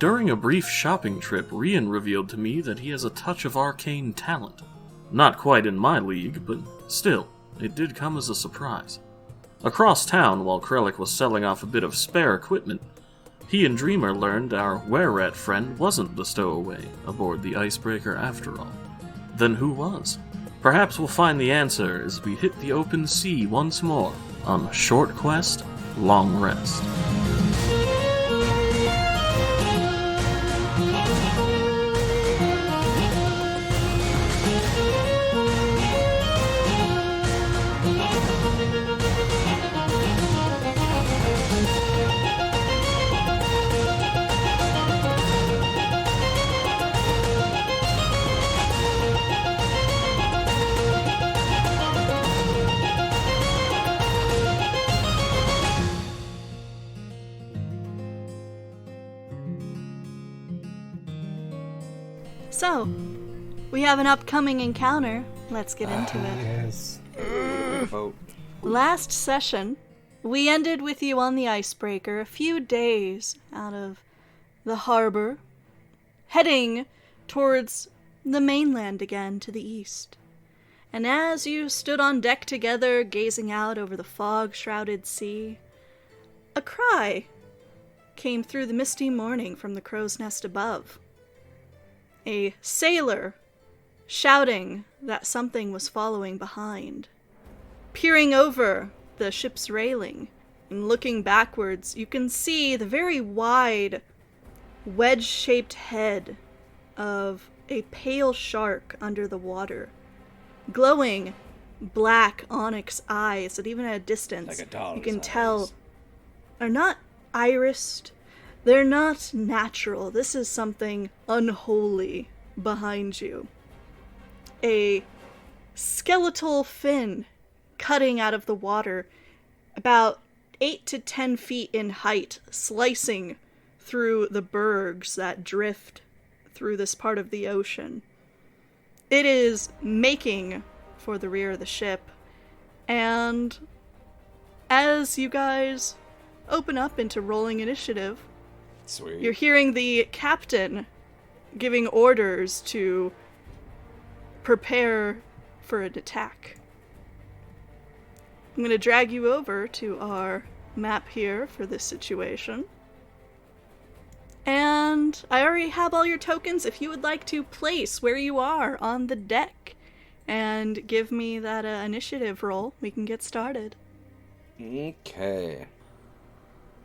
During a brief shopping trip, Rian revealed to me that he has a touch of arcane talent. Not quite in my league, but still, it did come as a surprise. Across town, while Krellick was selling off a bit of spare equipment, he and Dreamer learned our were-rat friend wasn't the stowaway aboard the Icebreaker after all. Then who was? Perhaps we'll find the answer as we hit the open sea once more on Short Quest, Long Rest. So, we have an upcoming encounter. Let's get into it. Yes. Last session, we ended with you on the Icebreaker, a few days out of the harbor, heading towards the mainland again to the east. And as you stood on deck together, gazing out over the fog-shrouded sea, a cry came through the misty morning from the crow's nest above. A sailor shouting that something was following behind. Peering over the ship's railing and looking backwards, you can see the very wide, wedge-shaped head of a pale shark under the water. Glowing black onyx eyes that even at a distance Like a doll's you can eyes. tell are not irised. They're not natural. This is something unholy behind you. A skeletal fin cutting out of the water, about 8 to 10 feet in height, slicing through the bergs that drift through this part of the ocean. It is making for the rear of the ship, and as you guys open up into rolling initiative, Sweet. you're hearing the captain giving orders to prepare for an attack. I'm going to drag you over to our map here for this situation. And I already have all your tokens. If you would like to place where you are on the deck and give me that initiative roll, we can get started. Okay.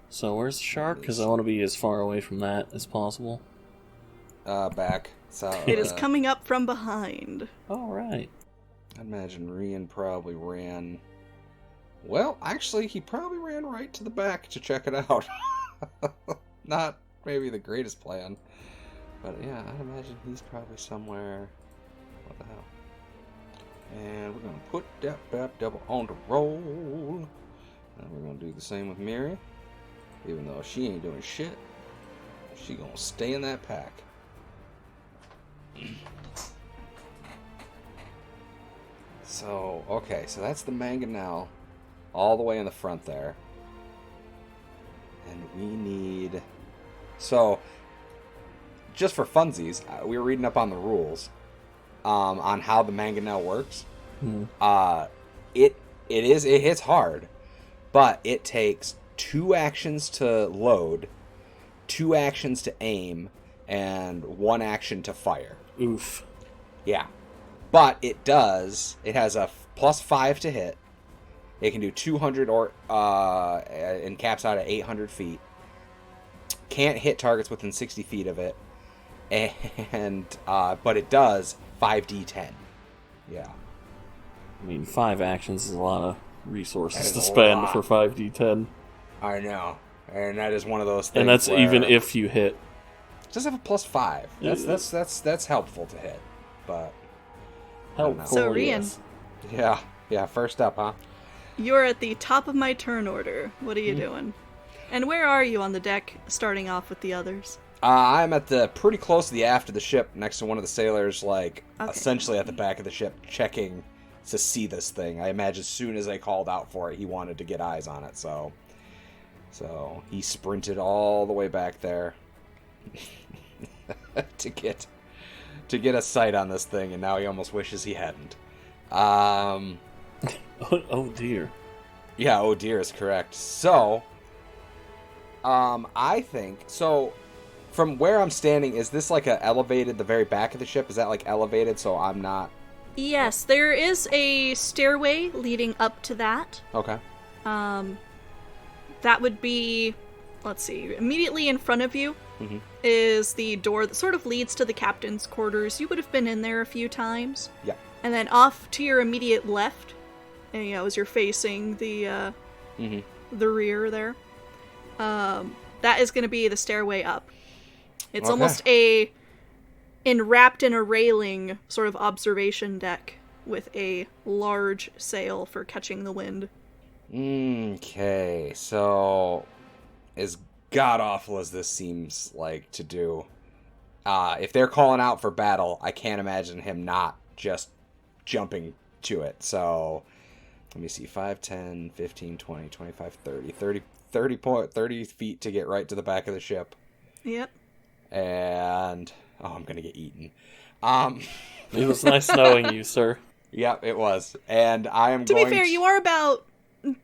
So where's the shark? Because I want to be as far away from that as possible. Back. So It is coming up from behind. All right. I imagine Rian probably ran. Well, actually, he probably ran right to the back to check it out. Not maybe the greatest plan, but yeah, I'd imagine he's probably somewhere. What the hell? And we're gonna put that double on the roll, and we're gonna do the same with Miri. Even though she ain't doing shit, she gonna stay in that pack. So, okay, so that's the mangonel all the way in the front there. And we need... So, just for funsies, we were reading up on the rules on how the mangonel works. It hits hard, but it takes 2 actions to load, 2 actions to aim, and 1 action to fire. Oof. Yeah. But it has a +5 to hit. It can do 200 or and caps out at 800 feet. Can't hit targets within 60 feet of it. And but it does 5d10. Yeah. I mean, 5 actions is a lot of resources to That is a spend lot. for 5d10. I know. And that is one of those things. And that's where even if you hit. it does have a +5. That's helpful to hit. But Helpful. So, Rian, yes. yeah, first up, huh? you're at the top of my turn order. What are you doing? And where are you on the deck, starting off with the others? I'm at the pretty close to the aft of the ship, next to one of the sailors, like Okay. essentially at the back of the ship, checking to see this thing. I imagine as soon as I called out for it, he wanted to get eyes on it. So he sprinted all the way back there. to get a sight on this thing, and now he almost wishes he hadn't. Oh dear. Yeah, oh dear is correct. So, I think so. From where I'm standing, is this like elevated? The very back of the ship, is that like elevated? So I'm not. Yes, there is a stairway leading up to that. Okay. That would be, let's see, immediately in front of you is the door that sort of leads to the captain's quarters. You would have been in there a few times. Yeah. And then off to your immediate left, and, as you're facing the rear there, that is going to be the stairway up. It's almost enwrapped in a railing sort of observation deck with a large sail for catching the wind. Okay, so as god-awful as this seems like to do, if they're calling out for battle, I can't imagine him not just jumping to it. So, let me see, 5, 10, 15, 20, 25, 30 feet to get right to the back of the ship. Yep. And, I'm going to get eaten. It was nice knowing you, sir. Yep, it was. And I am to be fair, you are about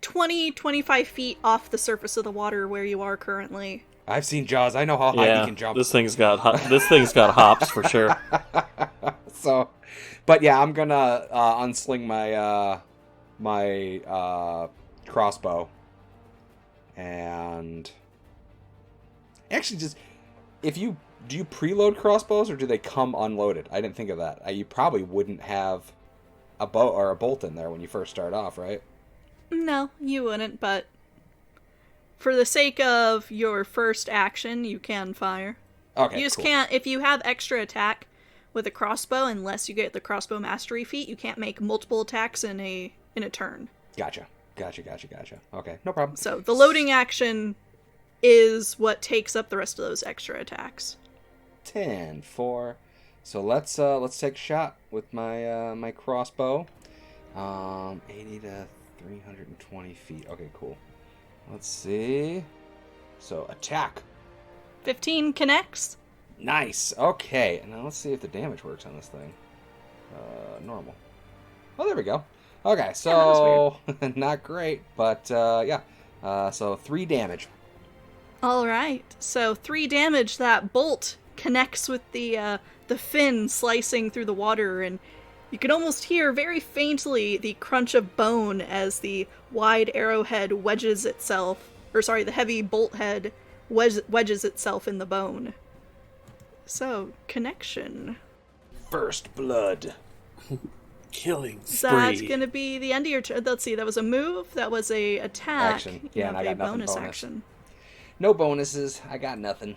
25 feet off the surface of the water where you are currently. I've seen Jaws. I know how high he can jump. This thing's got hops for sure. So, but yeah, I'm gonna unsling my crossbow, and actually, just do you preload crossbows or do they come unloaded? I didn't think of that. You probably wouldn't have a bow or a bolt in there when you first start off, right? No, you wouldn't, but for the sake of your first action, you can fire. Okay, you just cool. can't, if you have extra attack with a crossbow, unless you get the crossbow mastery feat, you can't make multiple attacks in a turn. Gotcha. Okay, no problem. So the loading action is what takes up the rest of those extra attacks. 10 for. So let's take a shot with my crossbow. 80 to 320 feet. Okay, cool. Let's see. So attack. 15 connects. Nice. Okay. Now let's see if the damage works on this thing. Normal. Oh, there we go. Okay, so not great, but yeah. So 3 damage. All right. So 3 damage. That bolt connects with the fin slicing through the water, and you can almost hear very faintly the crunch of bone as the wide arrowhead wedges itself, the heavy bolt head wedges itself in the bone. So, connection. First blood. Killing spree. That's gonna be the end of your turn. Let's see, that was a move, that was a attack. Action. Yeah, and I got nothing bonus. Action. No bonuses, I got nothing.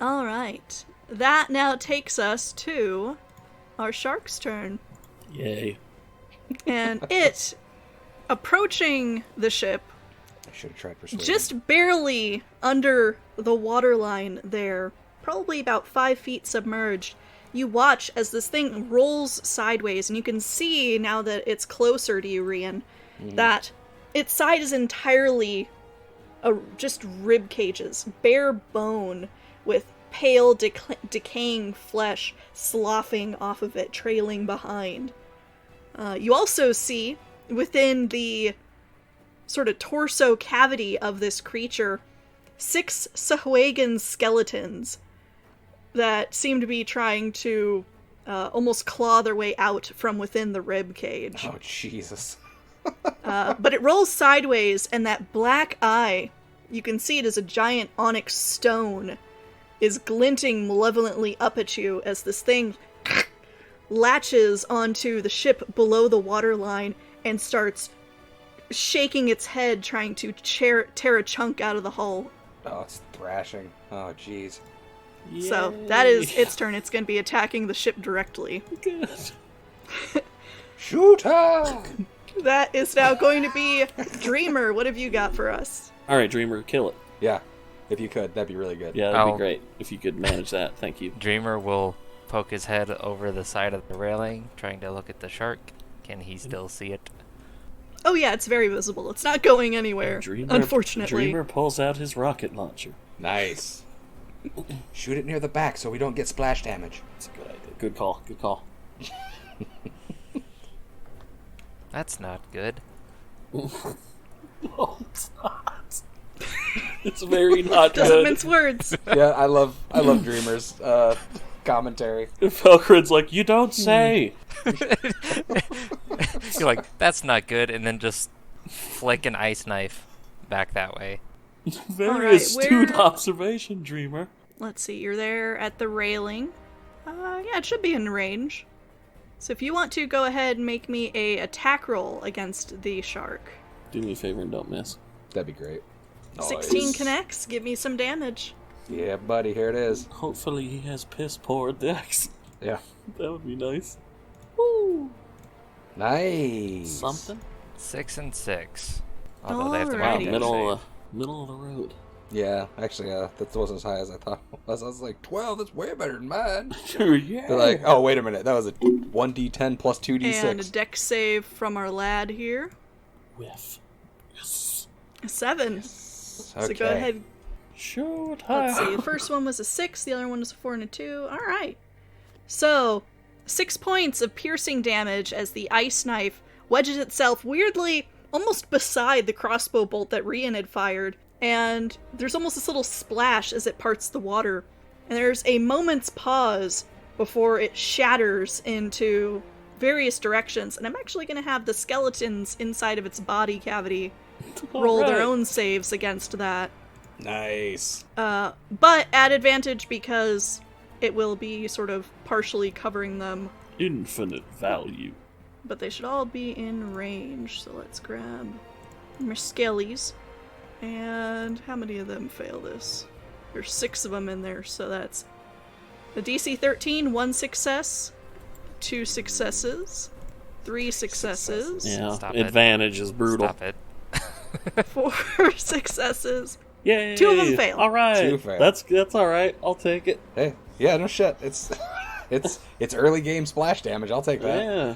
Alright. That now takes us to our shark's turn. Yay. And it, approaching the ship, I should have tried persuading. Just barely under the waterline there, probably about 5 feet submerged, you watch as this thing rolls sideways, and you can see, now that it's closer to you, Rian, that its side is entirely just rib cages, bare bone, with pale, decaying flesh sloughing off of it, trailing behind. You also see, within the sort of torso cavity of this creature, 6 Sahuagin skeletons that seem to be trying to almost claw their way out from within the rib cage. Oh, Jesus. But it rolls sideways, and that black eye, you can see it as a giant onyx stone, is glinting malevolently up at you as this thing latches onto the ship below the waterline and starts shaking its head, trying to tear a chunk out of the hull. Oh, it's thrashing. Oh, jeez. So, that is its turn. It's going to be attacking the ship directly. Good. Shoot her! That is now going to be Dreamer. What have you got for us? Alright, Dreamer, kill it. Yeah, if you could, that'd be really good. Yeah, that'd be great if you could manage that. Thank you. Dreamer will poke his head over the side of the railing, trying to look at the shark. Can he still see it? Oh yeah, it's very visible. It's not going anywhere, unfortunately. Dreamer pulls out his rocket launcher. Nice. Shoot it near the back so we don't get splash damage. That's a good idea. Good call. Good call. That's not good. No, it's not. It's very not Doesn't good. mince words. Yeah, I love Dreamer's commentary. Felgrid's like, you don't say. You're like, that's not good, and then just flick an ice knife back that way. Very Alright, astute where- observation, Dreamer. Let's see, you're there at the railing. Yeah, it should be in range. So if you want to, go ahead and make me a attack roll against the shark. Do me a favor and don't miss. That'd be great. 16 Nice. connects, give me some damage. Yeah, buddy, here it is. Hopefully he has piss poor decks. Yeah. That would be nice. Woo! Nice. Something. 6 and 6. Although they have to Alrighty. make a Middle, save. middle of the road. Yeah, actually, that wasn't as high as I thought it was. I was like, 12, that's way better than mine. Yeah. They're like, oh, wait a minute, that was a 1d10 plus 2d6. And a deck save from our lad here. Whiff. Yes. A 7. Okay. So go ahead. Shoot. Let's see. The first one was a 6, the other one was a 4 and a 2. Alright. So, 6 points of piercing damage as the ice knife wedges itself weirdly almost beside the crossbow bolt that Rian had fired. And there's almost this little splash as it parts the water. And there's a moment's pause before it shatters into various directions. And I'm actually going to have the skeletons inside of its body cavity roll their Alright. own saves against that. Nice. But at advantage because it will be sort of partially covering them. Infinite value. But they should all be in range. So let's grab more skellies. And how many of them fail this? There's 6 of them in there, so that's a DC 13, 1 success, 2 successes, 3 successes, Yeah. Stop it. Advantage is brutal. Stop it. 4 successes. Yay. 2 of them fail. All right. 2 fail. That's all right. I'll take it. Hey, yeah, no shit. It's early game splash damage. I'll take that. Yeah.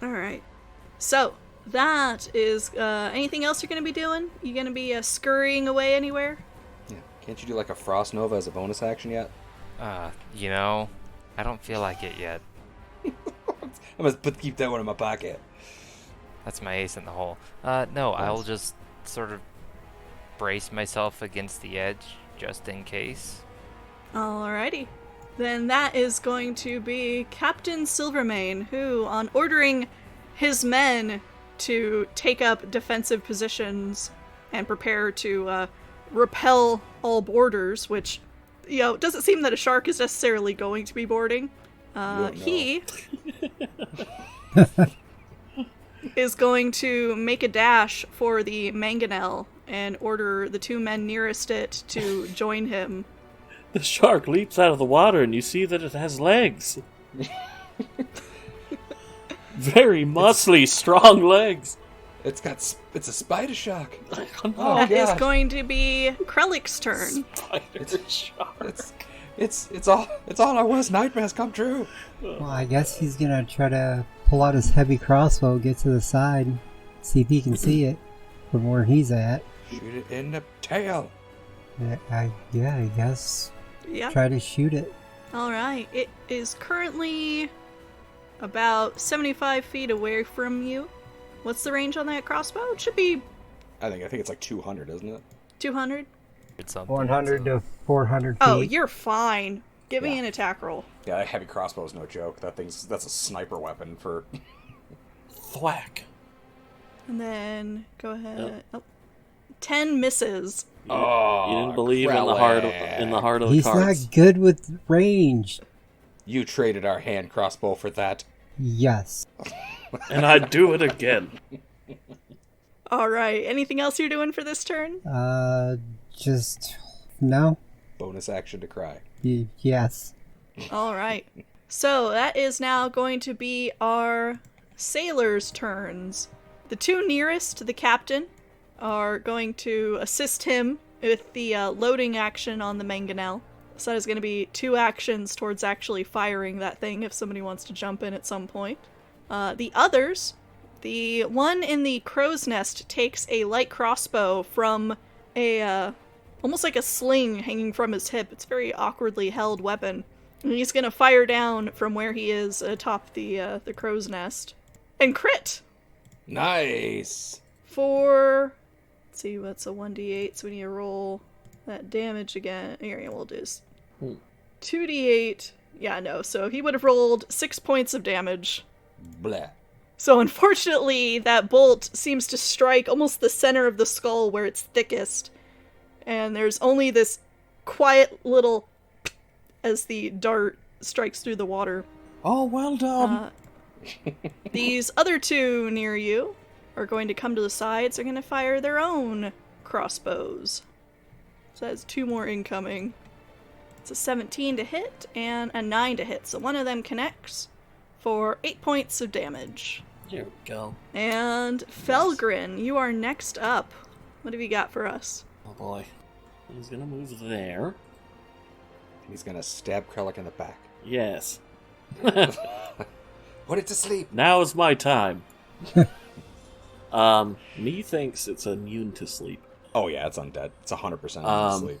Alright. So, that is, anything else you're gonna be doing? You gonna be scurrying away anywhere? Yeah. Can't you do like a Frost Nova as a bonus action yet? You know, I don't feel like it yet. I'm gonna keep that one in my pocket. That's my ace in the hole. No, I'll just sort of brace myself against the edge just in case. Alrighty. Then that is going to be Captain Silvermane, who, on ordering his men to take up defensive positions and prepare to repel all boarders, which, it doesn't seem that a shark is necessarily going to be boarding. Wouldn't know. He is going to make a dash for the mangonel and order the 2 men nearest it to join him. The shark leaps out of the water and you see that it has legs. Very muscly, strong legs. It's a spider shark. Oh, That is gosh. going to be Krellick's turn. spider shark. It's all our worst nightmares come true. Well, I guess he's gonna try to pull out his heavy crossbow, get to the side, see if he can see it from where he's at. Shoot it in the tail. I guess. Yep. Try to shoot it. Alright. It is currently about 75 feet away from you. What's the range on that crossbow? It should be I think it's like 200, isn't it? 200. It's something, 100 to 400 feet. Oh, you're fine. Give me Yeah. an attack roll. Yeah, that heavy crossbow is no joke. That's a sniper weapon for. Thwack. And then go ahead. Oh. 10 misses. Oh, You didn't believe in the heart of the He's cards. not good with range. You traded our hand crossbow for that. Yes. And I'd do it again. Alright. Anything else you're doing for this turn? Just no. Bonus action to cry. Yes. Alright. So that is now going to be our sailors' turns. The 2 nearest to the captain are going to assist him with the loading action on the mangonel. So that is going to be 2 actions towards actually firing that thing if somebody wants to jump in at some point. The others, the one in the crow's nest takes a light crossbow from a almost like a sling hanging from his hip. It's a very awkwardly held weapon. And he's gonna fire down from where he is atop the crow's nest. And crit! Nice! For... Let's see, what's a 1d8, so we need to roll that damage again. Here, we'll do this. 2d8. Yeah, no, so he would have rolled 6 points of damage. Blah. So unfortunately, that bolt seems to strike almost the center of the skull where it's thickest. And there's only this quiet little as the dart strikes through the water. Oh, well done! These other two near you are going to come to the sides. They're going to fire their own crossbows. So that's 2 more incoming. It's a 17 to hit and a 9 to hit. So one of them connects for 8 points of damage. There we go. And Felgrin, you are next up. What have you got for us? Oh boy. He's gonna move there. He's gonna stab Krellick in the back. Yes. Put it to sleep! Now is my time. Me thinks it's immune to sleep. Oh yeah, it's undead. It's 100% immune to sleep.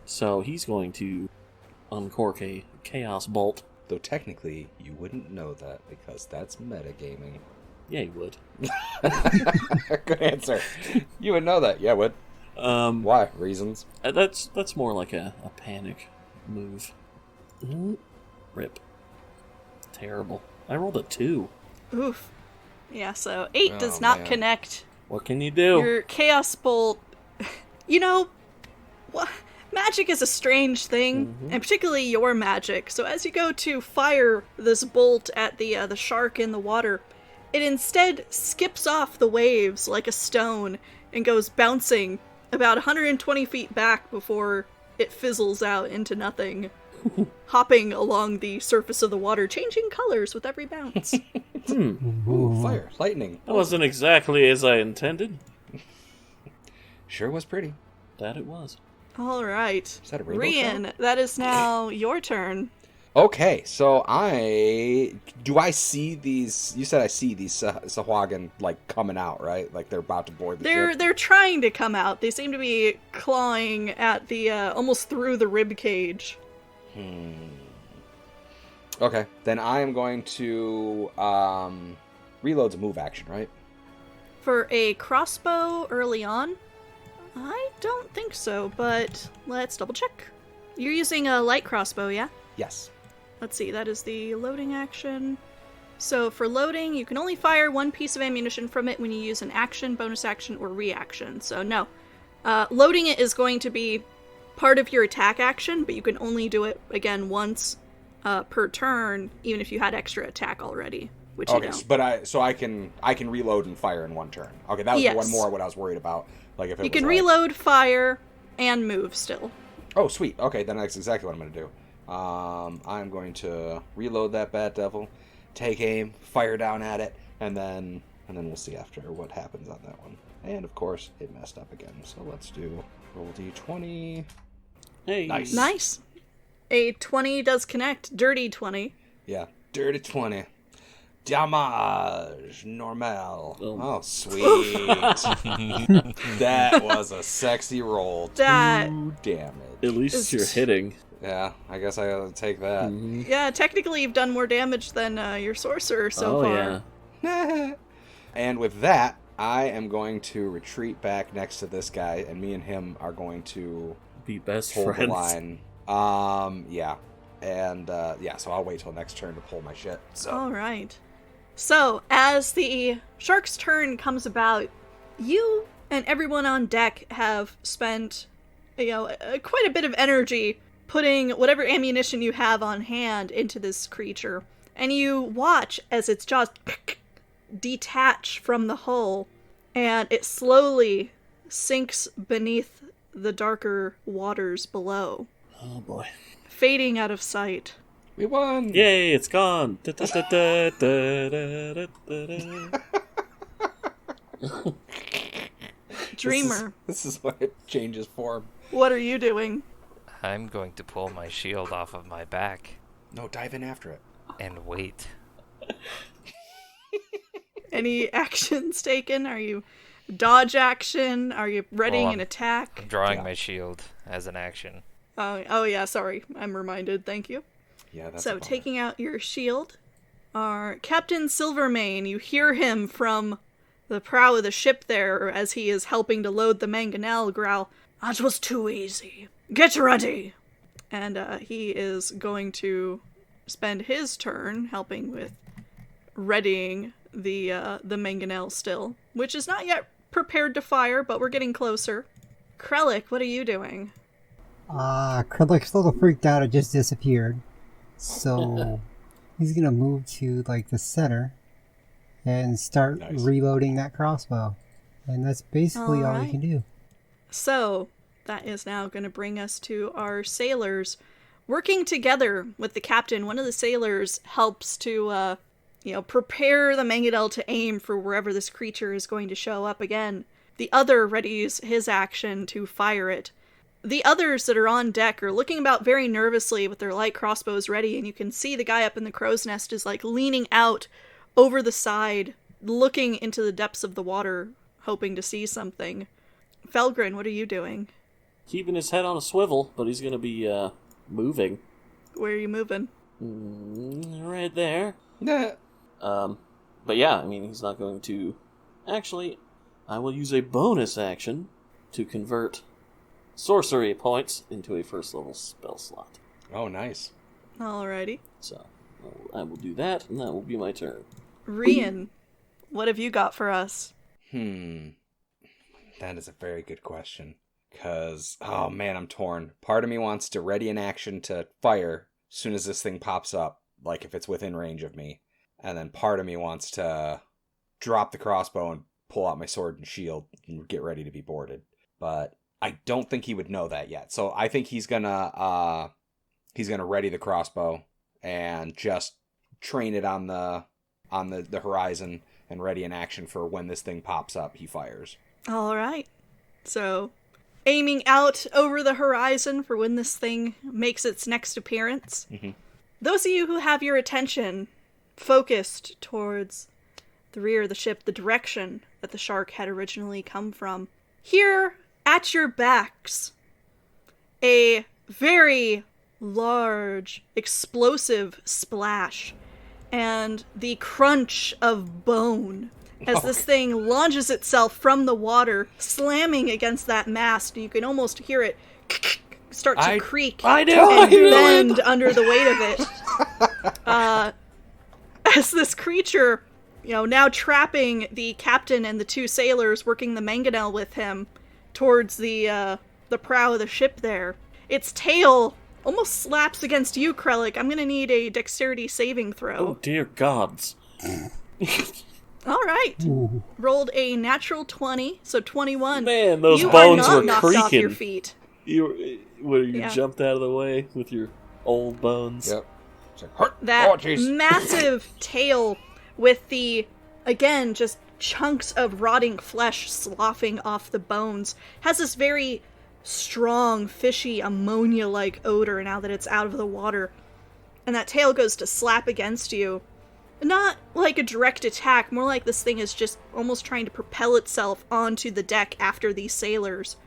So he's going to uncork a chaos bolt. Though technically, you wouldn't know that because that's metagaming. Yeah, he would. Good answer. You would know that. Yeah, would. Why? Reasons? That's more like a panic move. Rip. Terrible. I rolled a 2. Oof. Yeah, so 8 does not connect. What can you do? Your Chaos Bolt... You know, magic is a strange thing, and particularly your magic. So as you go to fire this bolt at the shark in the water, it instead skips off the waves like a stone and goes bouncing about 120 feet back before it fizzles out into nothing, hopping along the surface of the water, changing colors with every bounce. Ooh, fire, lightning. That wasn't exactly as I intended. Sure was pretty. That it was. All right. Is that a rainbow Rian, shot? that is now your turn. Okay, so do I see these? You said I see these Sahuagin like coming out, right? Like they're about to board the ship. They're trying to come out. They seem to be clawing at the almost through the rib cage. Okay, then I am going to reload's a move action, right? For a crossbow early on? I don't think so, but let's double check. You're using a light crossbow, yeah? Yes. Let's see, that is the loading action. So for loading, you can only fire 1 piece of ammunition from it when you use an action, bonus action, or reaction. So no. Loading it is going to be part of your attack action, but you can only do it, again, once per turn, even if you had extra attack already, which you don't. But I can reload and fire in 1 turn. Okay, that was one more what I was worried about. Like if it you was can like... reload, fire, and move still. Oh, sweet. Okay, then that's exactly what I'm going to do. I'm going to reload that Bat Devil, take aim, fire down at it, and then we'll see after what happens on that one. And of course, it messed up again. So let's do roll d20. Hey. Nice. A 20 does connect. Dirty 20. Yeah, dirty 20. Damage normal. Oh, sweet. That was a sexy roll. 2 damage. At least you're hitting. Yeah, I guess I gotta take that. Yeah, technically you've done more damage than your sorcerer so far. Yeah. And with that, I am going to retreat back next to this guy, and me and him are going to be best hold friends. the line. Yeah. And, so I'll wait till next turn to pull my shit. So. All right. So, as the shark's turn comes about, you and everyone on deck have spent, quite a bit of energy putting whatever ammunition you have on hand into this creature. And you watch as its jaws detach from the hull, and it slowly sinks beneath the darker waters below. Oh boy. Fading out of sight. We won! Yay, it's gone! Dreamer. This is why it changes form. What are you doing? I'm going to pull my shield off of my back No, dive in after it. and wait. Any actions taken? Are you dodge action? Are you readying Well, an attack? I'm drawing my shield as an action. Oh yeah, sorry. I'm reminded. Thank you. Yeah, that's a So, bummer. taking out your shield are Captain Silvermane. You hear him from the prow of the ship there as he is helping to load the mangonel growl. That was too easy. Get ready! And he is going to spend his turn helping with readying the mangonel still, which is not yet prepared to fire, but we're getting closer. Krellick, what are you doing? Krellick's a little freaked out. It just disappeared. So he's gonna move to like the center and start reloading that crossbow. And that's basically all he can do. So that is now going to bring us to our sailors working together with the captain. One of the sailors helps to, prepare the mangonel to aim for wherever this creature is going to show up again. The other readies his action to fire it. The others that are on deck are looking about very nervously with their light crossbows ready, and you can see the guy up in the crow's nest is like leaning out over the side, looking into the depths of the water, hoping to see something. Felgrin, what are you doing? Keeping his head on a swivel, but he's going to be moving. Where are you moving? Right there. Nah. But yeah, I mean, he's not going to... Actually, I will use a bonus action to convert sorcery points into a first level spell slot. Oh, nice. Alrighty. So, I will do that, and that will be my turn. Rian, what have you got for us? That is a very good question. Because, oh man, I'm torn. Part of me wants to ready an action to fire as soon as this thing pops up, like if it's within range of me. And then part of me wants to drop the crossbow and pull out my sword and shield and get ready to be boarded. But I don't think he would know that yet. So I think he's gonna ready the crossbow and just train it on the horizon and ready an action for when this thing pops up, he fires. Alright. So, aiming out over the horizon for when this thing makes its next appearance. Mm-hmm. Those of you who have your attention focused towards the rear of the ship, the direction that the shark had originally come from, here at your backs, a very large, explosive splash and the crunch of bone as this thing launches itself from the water, slamming against that mast. You can almost hear it start to creak and bend under the weight of it. As this creature, now trapping the captain and the two sailors working the mangonel with him towards the prow of the ship there. Its tail almost slaps against you, Krellick. I'm going to need a dexterity saving throw. Oh, dear gods. All right. Ooh. Rolled a natural 20, so 21. Man, those you bones are not were knocked creaking. off your feet. You jumped out of the way with your old bones? Yep. That massive tail with the, again, just chunks of rotting flesh sloughing off the bones has this very strong, fishy, ammonia-like odor now that it's out of the water. And that tail goes to slap against you. Not like a direct attack, more like this thing is just almost trying to propel itself onto the deck after these sailors.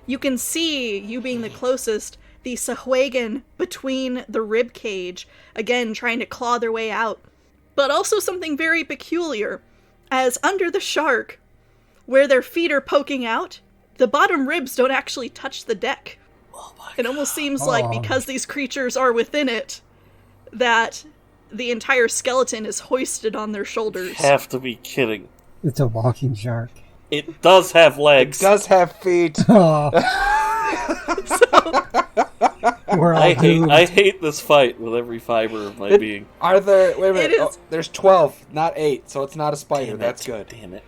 You can see, you being the closest, the Sahuagin between the rib cage, again trying to claw their way out. But also something very peculiar, as under the shark, where their feet are poking out, the bottom ribs don't actually touch the deck. Oh my It almost seems like because these creatures are within it, that the entire skeleton is hoisted on their shoulders. You have to be kidding. It's a walking shark. It does have legs. It does have feet. Oh, we're all doomed. I hate this fight with every fiber of my being. Are there... Wait a minute. It is- there's 12, not 8, so it's not a spider. Damn it. That's good. Damn it.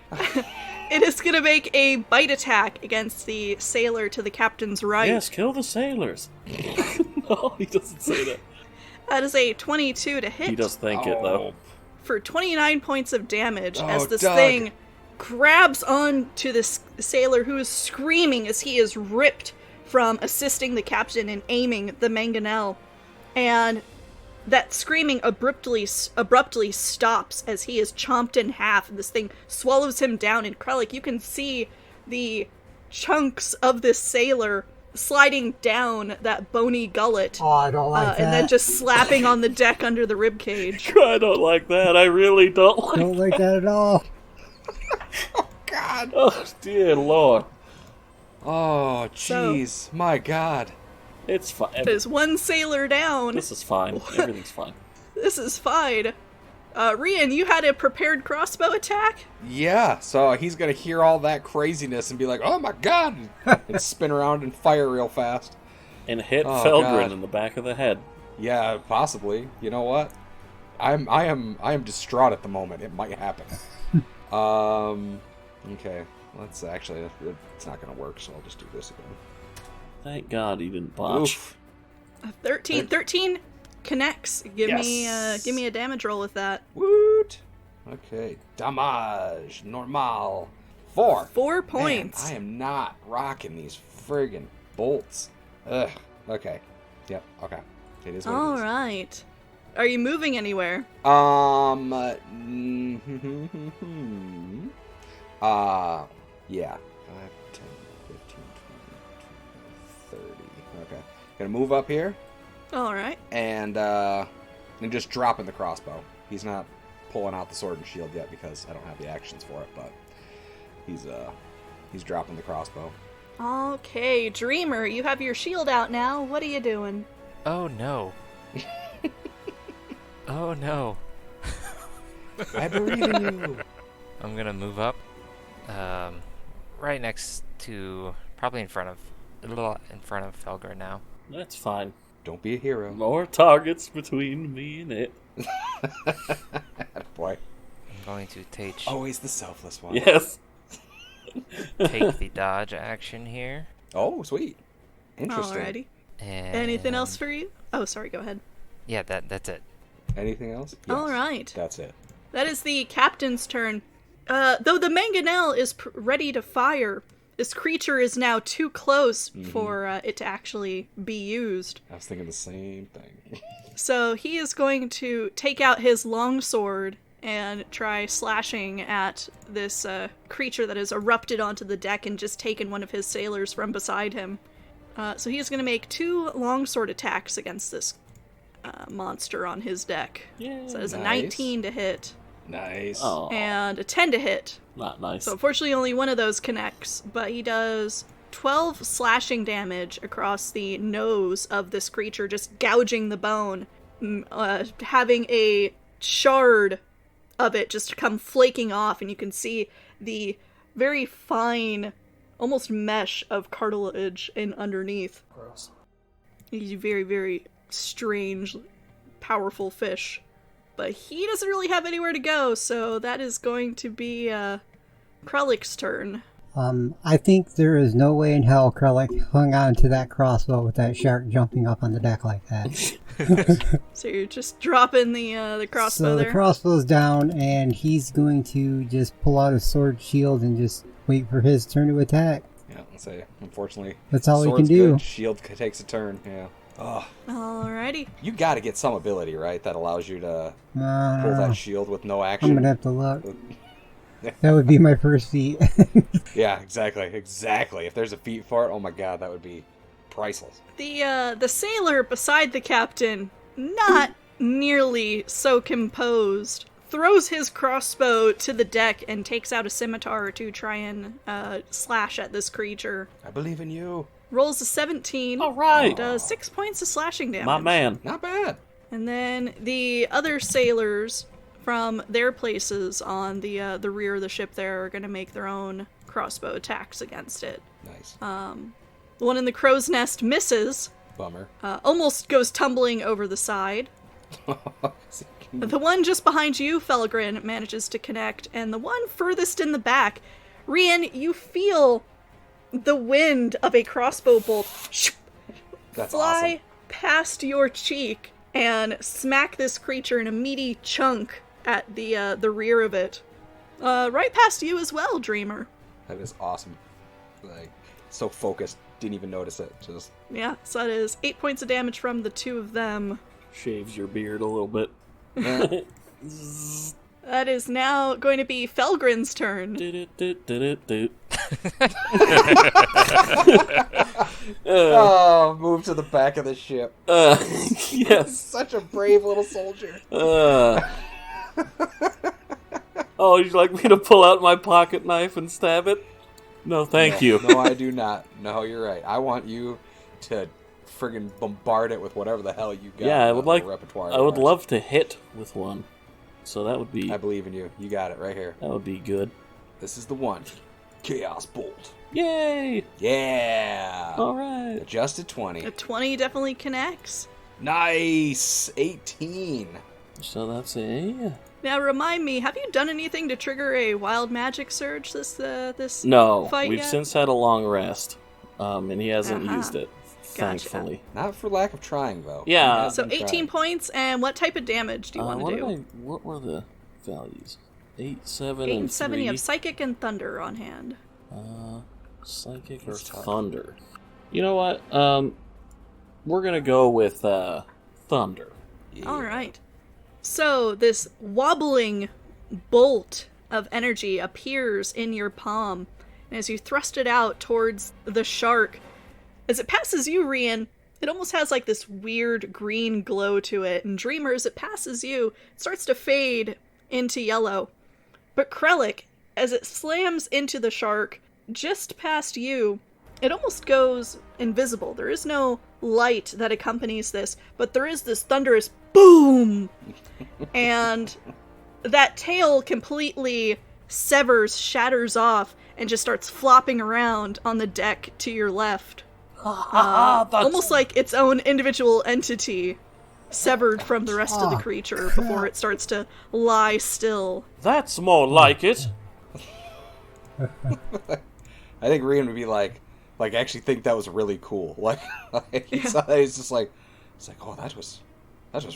It is going to make a bite attack against the sailor to the captain's right. Yes, kill the sailors. No, he doesn't say that. That is a 22 to hit. He does think it, though. For 29 points of damage as Oh, this Doug. thing grabs on to this sailor who is screaming as he is ripped from assisting the captain in aiming the mangonel. And that screaming abruptly stops as he is chomped in half, and this thing swallows him down. And Krellick, you can see the chunks of this sailor sliding down that bony gullet. Oh, I don't like that. And then just slapping on the deck under the rib cage. I don't like that. I really don't like Don't like that at all. Oh, God. Oh, dear Lord. Oh, jeez. My God. It's fine. There's one sailor down. This is fine. Everything's fine. This is fine. Rian, you had a prepared crossbow attack? Yeah, so he's going to hear all that craziness and be like, oh, my God, and spin around and fire real fast. And hit Oh, Felgren God. in the back of the head. Yeah, possibly. You know what? I am distraught at the moment. It might happen. Okay. Let's actually, it's not going to work, so I'll just do this again. Thank God he didn't botch. Oof. 13 connects. Give Yes. me a damage roll with that. Woot. Okay. Damage. Normal. 4. 4 points. Man, I am not rocking these friggin' bolts. Ugh. Okay. Yep. Okay. It is what All it is. right. Are you moving anywhere? Yeah. 5, 10, 15, 20, 30. Okay. Gonna move up here All right. and just dropping the crossbow. He's not pulling out the sword and shield yet because I don't have the actions for it, but he's dropping the crossbow. Okay, Dreamer, you have your shield out now. What are you doing? Oh no. Oh no. I believe in you. I'm gonna move up, right next to, probably in front of Felgar now. That's fine. Don't be a hero. More targets between me and it. Boy. I'm going to take Always the selfless one. Yes. take the dodge action here. Oh, sweet. Interesting. Alrighty. And Anything else for you? Oh, sorry, go ahead. Yeah, that's it. Anything else? Yes. All right. That's it. That is the captain's turn. Though the mangonel is ready to fire, this creature is now too close for it to actually be used. I was thinking the same thing. So he is going to take out his longsword and try slashing at this creature that has erupted onto the deck and just taken one of his sailors from beside him. So he is going to make 2 longsword attacks against this monster on his deck. Yeah. So that is a Nice. 19 to hit Nice. Oh, and a 10 to hit. not nice. So unfortunately only one of those connects, but he does 12 slashing damage across the nose of this creature, just gouging the bone, having a shard of it just come flaking off, and you can see the very fine, almost mesh of cartilage in underneath. Gross. He's a very, very strange, powerful fish. But he doesn't really have anywhere to go, so that is going to be Krellick's turn. I think there is no way in hell Krellick hung on to that crossbow with that shark jumping up on the deck like that. So you're just dropping the crossbow So there? the crossbow's down, and he's going to just pull out his sword shield and just wait for his turn to attack. Yeah, let's say, unfortunately, That's all he sword's can do. good, shield takes a turn. Yeah. Oh, Alrighty. you got to get some ability, right? That allows you to pull Uh, that shield with no I'm action. gonna have to look. That would be my first feat. Yeah, exactly. If there's a feat for it, oh my god, that would be priceless. The sailor beside the captain, not nearly so composed, throws his crossbow to the deck and takes out a scimitar to try and slash at this creature. I believe in you. Rolls a 17. All right. Does 6 points of slashing damage. My man. Not bad. And then the other sailors from their places on the rear of the ship there are going to make their own crossbow attacks against it. Nice. The one in the crow's nest misses, Bummer. almost goes tumbling over the side. The one just behind you, Felgren, manages to connect, and the one furthest in the back, Rian, you feel the wind of a crossbow bolt That's fly awesome. past your cheek and smack this creature in a meaty chunk at the rear of it. Right past you as well, Dreamer. That is awesome. Like, so focused, didn't even notice it. Just Yeah, so that is 8 points of damage from the 2 of them. shaves your beard a little bit. That is now going to be Felgrin's turn. Move to the back of the ship. Yes. Such a brave little soldier. Oh, would you like me to pull out my pocket knife and stab it? No, thank you. No, I do not. No, you're right. I want you to friggin' bombard it with whatever the hell you got. Yeah, I would like. Repertoire I would love to hit with one. So that would be. I believe in you. You got it right here. That would be good. This is the one. Chaos Bolt. Yay! Yeah. All right. Adjusted 20. A 20 definitely connects. Nice. 18. So that's a. Now remind me, have you done anything to trigger a wild magic surge this No, fight we've yet? since had a long rest, and he hasn't Uh-huh. used it, thankfully. Not for lack of trying, though. Yeah. He has So been 18 trying. points, and what type of damage do you want to do? What were the values? 8, 7, 8 and and 7, 3. you have Psychic and Thunder on hand. Psychic or That's tough. Thunder? You know what? We're gonna go with Thunder. Yeah. Alright. So, this wobbling bolt of energy appears in your palm, and as you thrust it out towards the shark, as it passes you, Rian, it almost has like this weird green glow to it, and Dreamer, as it passes you, it starts to fade into yellow. But Krellick, as it slams into the shark just past you, it almost goes invisible. There is no light that accompanies this, but there is this thunderous boom! And that tail completely severs, shatters off, and just starts flopping around on the deck to your left. Almost like its own individual entity, severed from the rest of the creature before it starts to lie still. That's more like it. I think Rian would be like actually think that was really cool. Like he saw that, he's just like, it's like, oh, that was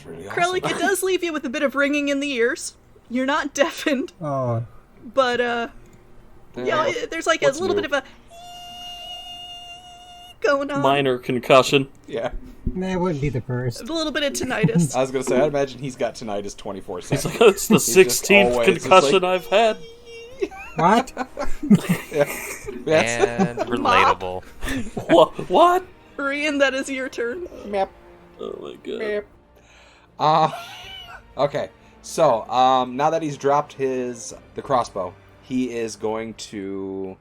really awesome. Krellick, it does leave you with a bit of ringing in the ears. You're not deafened, Oh, but there's like a What's little new? bit of a going on. Minor concussion. Yeah. that wouldn't be the first. A little bit of tinnitus. I was gonna say, I'd imagine he's got tinnitus 24/7. It's like, it's the He's just 16th always just concussion like- I've had. What? Yes. And relatable. What? Rian, that is your turn. Meow. Oh my god. Okay. So, now that he's dropped the crossbow, he is going to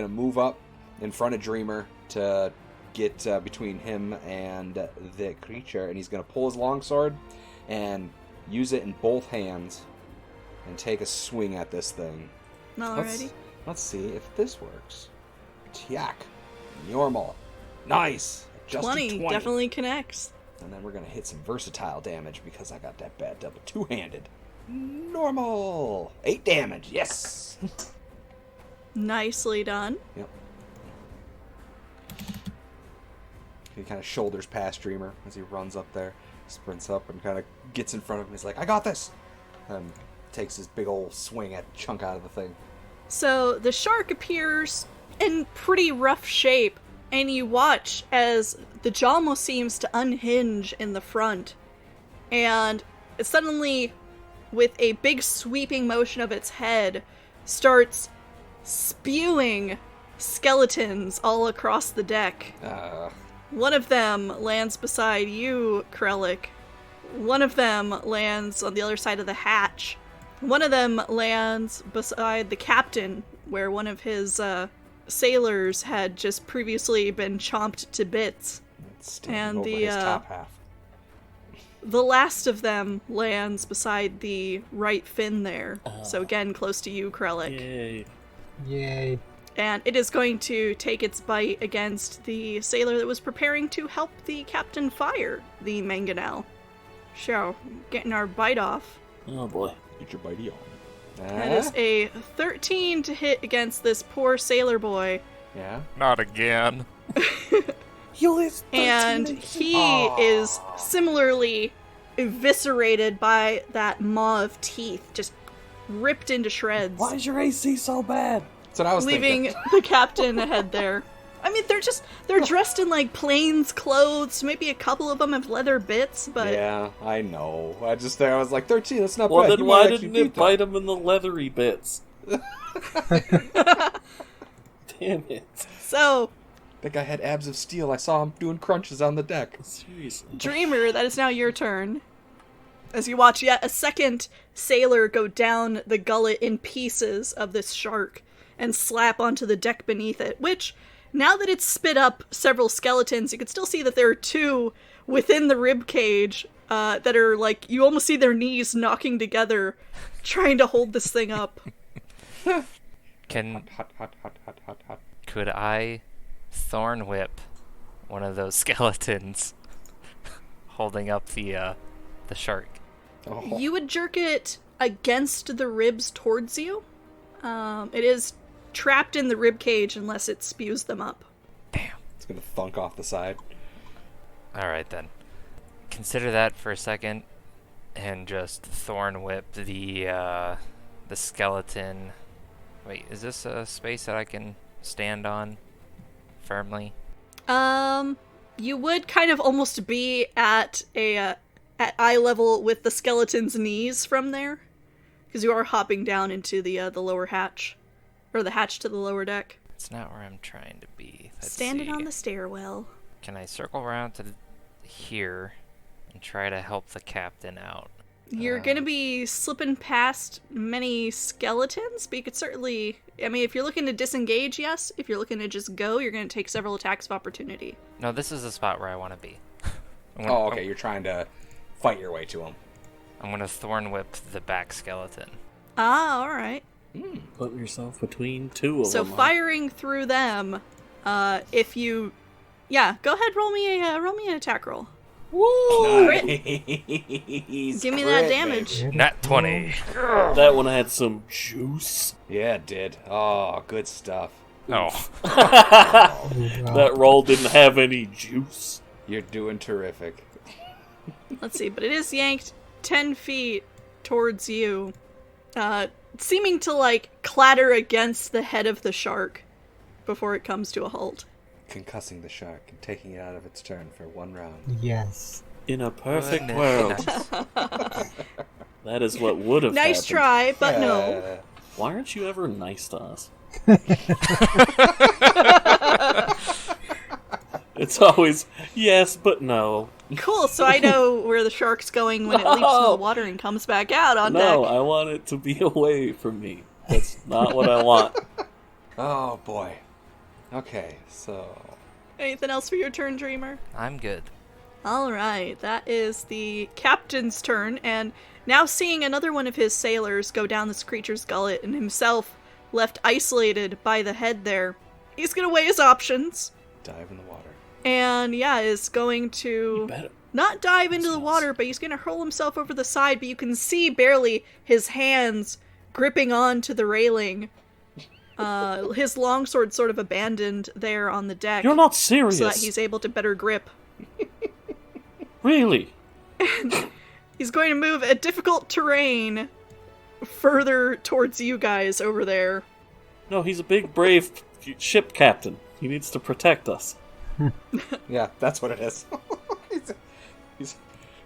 move up in front of Dreamer to get between him and the creature, and he's going to pull his longsword and use it in both hands and take a swing at this thing. Alrighty. Let's see if this works. Tiak. Normal. Nice. Just 20 definitely connects. And then we're going to hit some versatile damage because I got that bad double two-handed. Normal. 8 damage. Yes. Nicely done. Yep. He kind of shoulders past Dreamer as he runs up there, sprints up and kind of gets in front of him. He's like, I got this. And takes his big old swing at chunk out of the thing. So the shark appears in pretty rough shape, and you watch as the jaw almost seems to unhinge in the front, and it suddenly, with a big sweeping motion of its head, starts spewing skeletons all across the deck. One of them lands beside you, Krellick. One of them lands on the other side of the hatch. One of them lands beside the captain, where one of his sailors had just previously been chomped to bits. Standing And over the his top half. the last of them lands beside the right fin there. So again, close to you, Krellick. Yay. Yay. And it is going to take its bite against the sailor that was preparing to help the captain fire the mangonel. So, getting our bite off. Oh boy. Get your bitey on. That is a 13 to hit against this poor sailor boy. Yeah. Not again. And he is similarly eviscerated by that maw of teeth, just ripped into shreds, Why is your AC so bad? That's what I was leaving thinking. the captain ahead there. I mean, they're dressed in, like, plains clothes. Maybe a couple of them have leather bits, but... Yeah, I know. I was like, 13, that's not Well, bad. then You why might didn't actually it beat bite them. him in the leathery bits? Damn it. So, That guy had abs of steel. I saw him doing crunches on the deck. Seriously. Dreamer, that is now your turn. As you watch yet a second sailor go down the gullet in pieces of this shark and slap onto the deck beneath it, which, now that it's spit up several skeletons, you can still see that there are two within the rib cage that are, like, you almost see their knees knocking together, trying to hold this thing up. Hot. Could I thorn whip one of those skeletons holding up the shark? Oh. You would jerk it against the ribs towards you. It is trapped in the rib cage unless it spews them up. Damn. It's gonna thunk off the side. Alright then. Consider that for a second and just thorn whip the skeleton. Wait, is this a space that I can stand on firmly? You would kind of almost be at eye level with the skeleton's knees from there, because you are hopping down into the lower hatch, or the hatch to the lower deck. It's not where I'm trying to be. Let's Standing see. on the stairwell. Can I circle around to here and try to help the captain out? You're gonna be slipping past many skeletons, but you could certainly... I mean, if you're looking to disengage, yes. If you're looking to just go, you're gonna take several attacks of opportunity. No, this is the spot where I want to be. Oh, okay. You're trying to fight your way to him. I'm gonna thorn whip the back skeleton. Ah, alright. Put yourself between two of So them. firing through them, if you... Yeah, go ahead, roll me an attack roll. Woo! Crit. Nice. Give me Crit, that damage. baby. Nat 20. That one had some juice. Yeah, it did. Oh, good stuff. Oh. That roll didn't have any juice. You're doing terrific. Let's see, but it is yanked 10 feet towards you, seeming to, like, clatter against the head of the shark before it comes to a halt. Concussing the shark and taking it out of its turn for one round. Yes. In a perfect Goodness. world. That is what would have Nice happened. try, but no. Why aren't you ever nice to us? It's always yes, but no. Cool, so I know where the shark's going when it leaps in the water and comes back out on No, deck. I want it to be away from me. That's not what I want. Oh, boy. Okay, so... Anything else for your turn, Dreamer? I'm good. Alright, that is the captain's turn, and now seeing another one of his sailors go down this creature's gullet and himself left isolated by the head there, he's gonna weigh his options. Dive in the water. And yeah, is going to Better. not dive into the water, but he's going to hurl himself over the side, but you can see barely his hands gripping onto the railing. His longsword sort of abandoned there on the deck. You're not serious. So that he's able to better grip. Really? He's going to move a difficult terrain further towards you guys over there. No, he's a big, brave ship captain. He needs to protect us. Yeah, that's what it is.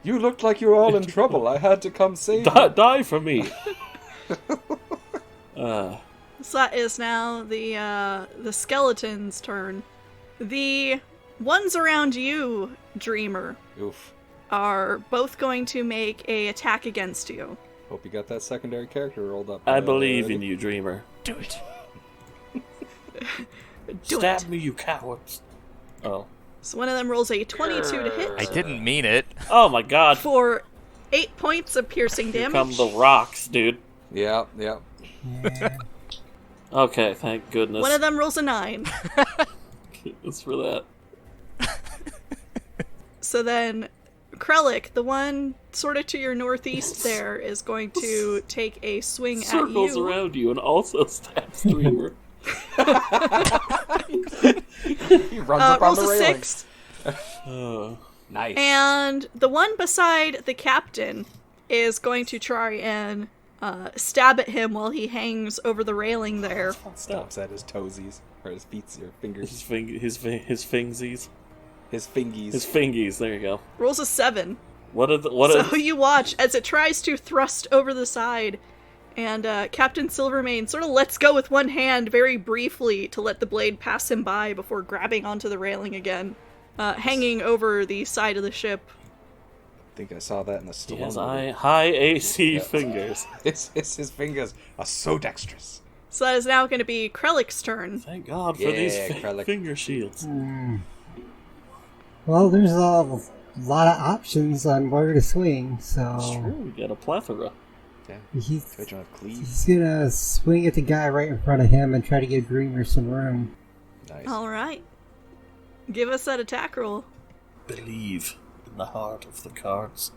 You looked like you were all in trouble. I had to come save you. Die for me. So that is now the skeleton's turn. The ones around you, Dreamer, Oof. are both going to make a attack against you. Hope you got that secondary character rolled up. I believe in you, Dreamer. Do it. Stab me, you cowards. Oh. So one of them rolls a 22 to hit I didn't mean it. Oh my god. for 8 points of piercing Here damage. come the rocks, dude. Yeah. Yeah. Okay, thank goodness. One of them rolls a 9. Goodness for that. So then, Krellick, the one sort of to your northeast there, is going to take a swing at Circles you. around you and also stabs Dreamer. He runs up on Rolls the a railing. 6. Nice. And the one beside the captain is going to try and stab at him while he hangs over the railing there. Stops at his toesies. Or his feet, or fingers. His fingsies. His fingies. His fingies, there you go. Rolls a 7. So you watch as it tries to thrust over the side, and Captain Silvermane sort of lets go with one hand very briefly to let the blade pass him by before grabbing onto the railing again, hanging over the side of the ship. I think I saw that in the Stallone Yes, movie. high AC fingers. His fingers are so dexterous. So that is now going to be Krellick's turn. Thank God for these Krellick. finger shields. Well, there's a lot of options on where to swing, so... It's true, we got a plethora. Yeah. He's Cleave. gonna swing at the guy right in front of him and try to give Dreamer some room. Nice. Alright. Give us that attack roll. Believe in the heart of the cards.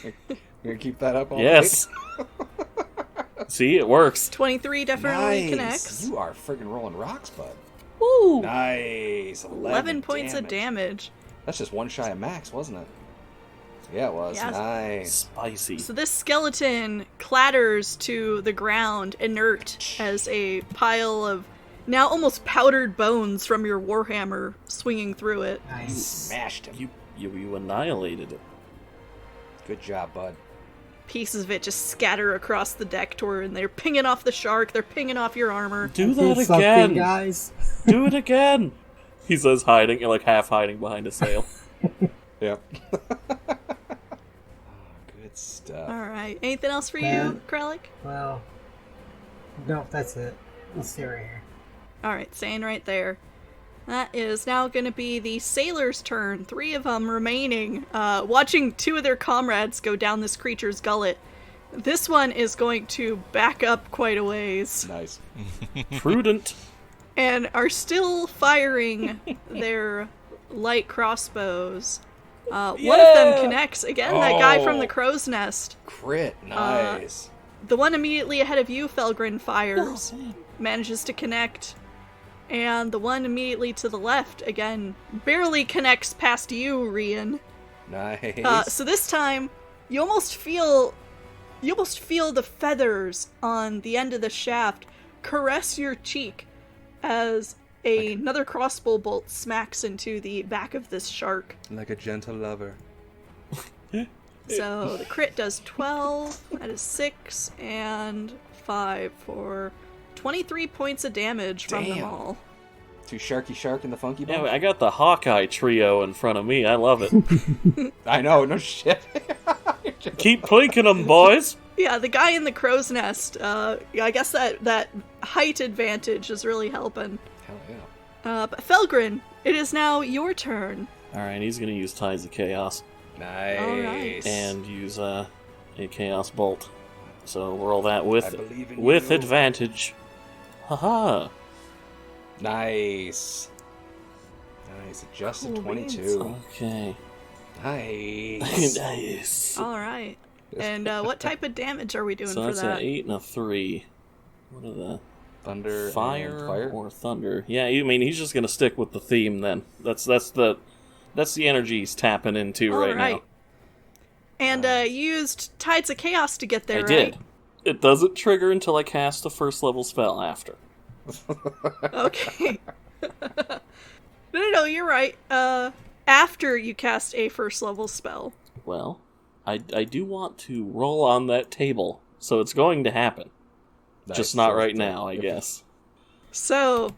You're gonna keep that up all Yes! See, it works. 23 definitely nice. connects. You are friggin' rolling rocks, bud. Woo! Nice. 11 points of damage. That's just one shy of max, wasn't it? Yeah, it was. Yes. Nice. Spicy. So this skeleton clatters to the ground, inert, as a pile of now almost powdered bones from your warhammer swinging through it. You smashed him. You annihilated it. Good job, bud. Pieces of it just scatter across the deck toward, and they're pinging off the shark, they're pinging off your armor. Do Did that something, again! guys. Do it again! He says hiding, like half hiding behind a sail. Yep. Good stuff. Alright, anything else for Man. you, Krellick? Well, no, that's it. Let's stay right here. Alright, staying right there. That is now going to be the sailor's turn. 3 of them remaining, watching 2 of their comrades go down this creature's gullet. This one is going to back up quite a ways. Nice. Prudent. And are still firing their light crossbows. One of them connects. Again, that guy from the crow's nest. Crit. Nice. The one immediately ahead of you, Felgrin, fires. Manages to connect. And the one immediately to the left, again, barely connects past you, Rian. Nice. So this time, you almost feel the feathers on the end of the shaft caress your cheek as another crossbow bolt smacks into the back of this shark. Like a gentle lover. So the crit does 12, that is 6, and 5 for 23 points of damage from them Damn. all. Too sharky shark and the funky Yeah, bunch? I got the Hawkeye trio in front of me. I love it. I know, no shit. Keep plinking them, boys. Yeah, the guy in the crow's nest, I guess that height advantage is really helping. Hell yeah. But Felgrin, it is now your turn. Alright, he's gonna use Ties of Chaos Nice. Alright. and use a Chaos Bolt. So roll that I with believe in you. advantage. Haha. Nice. Nice. Adjusted Cool 22. Okay. Nice. Nice. Alright. And what type of damage are we doing So for that's that? an 8 and a 3. What are the Thunder and fire fire? or thunder? Yeah, I mean he's just gonna stick with the theme then. That's the energy he's tapping into right now. And you used Tides of Chaos to get there, I right? did. It doesn't trigger until I cast a first level spell after. Okay. No, you're right. After you cast a first level spell. Well, I do want to roll on that table, so it's going to happen. Nice. Just not So right it's now, I if- guess. So,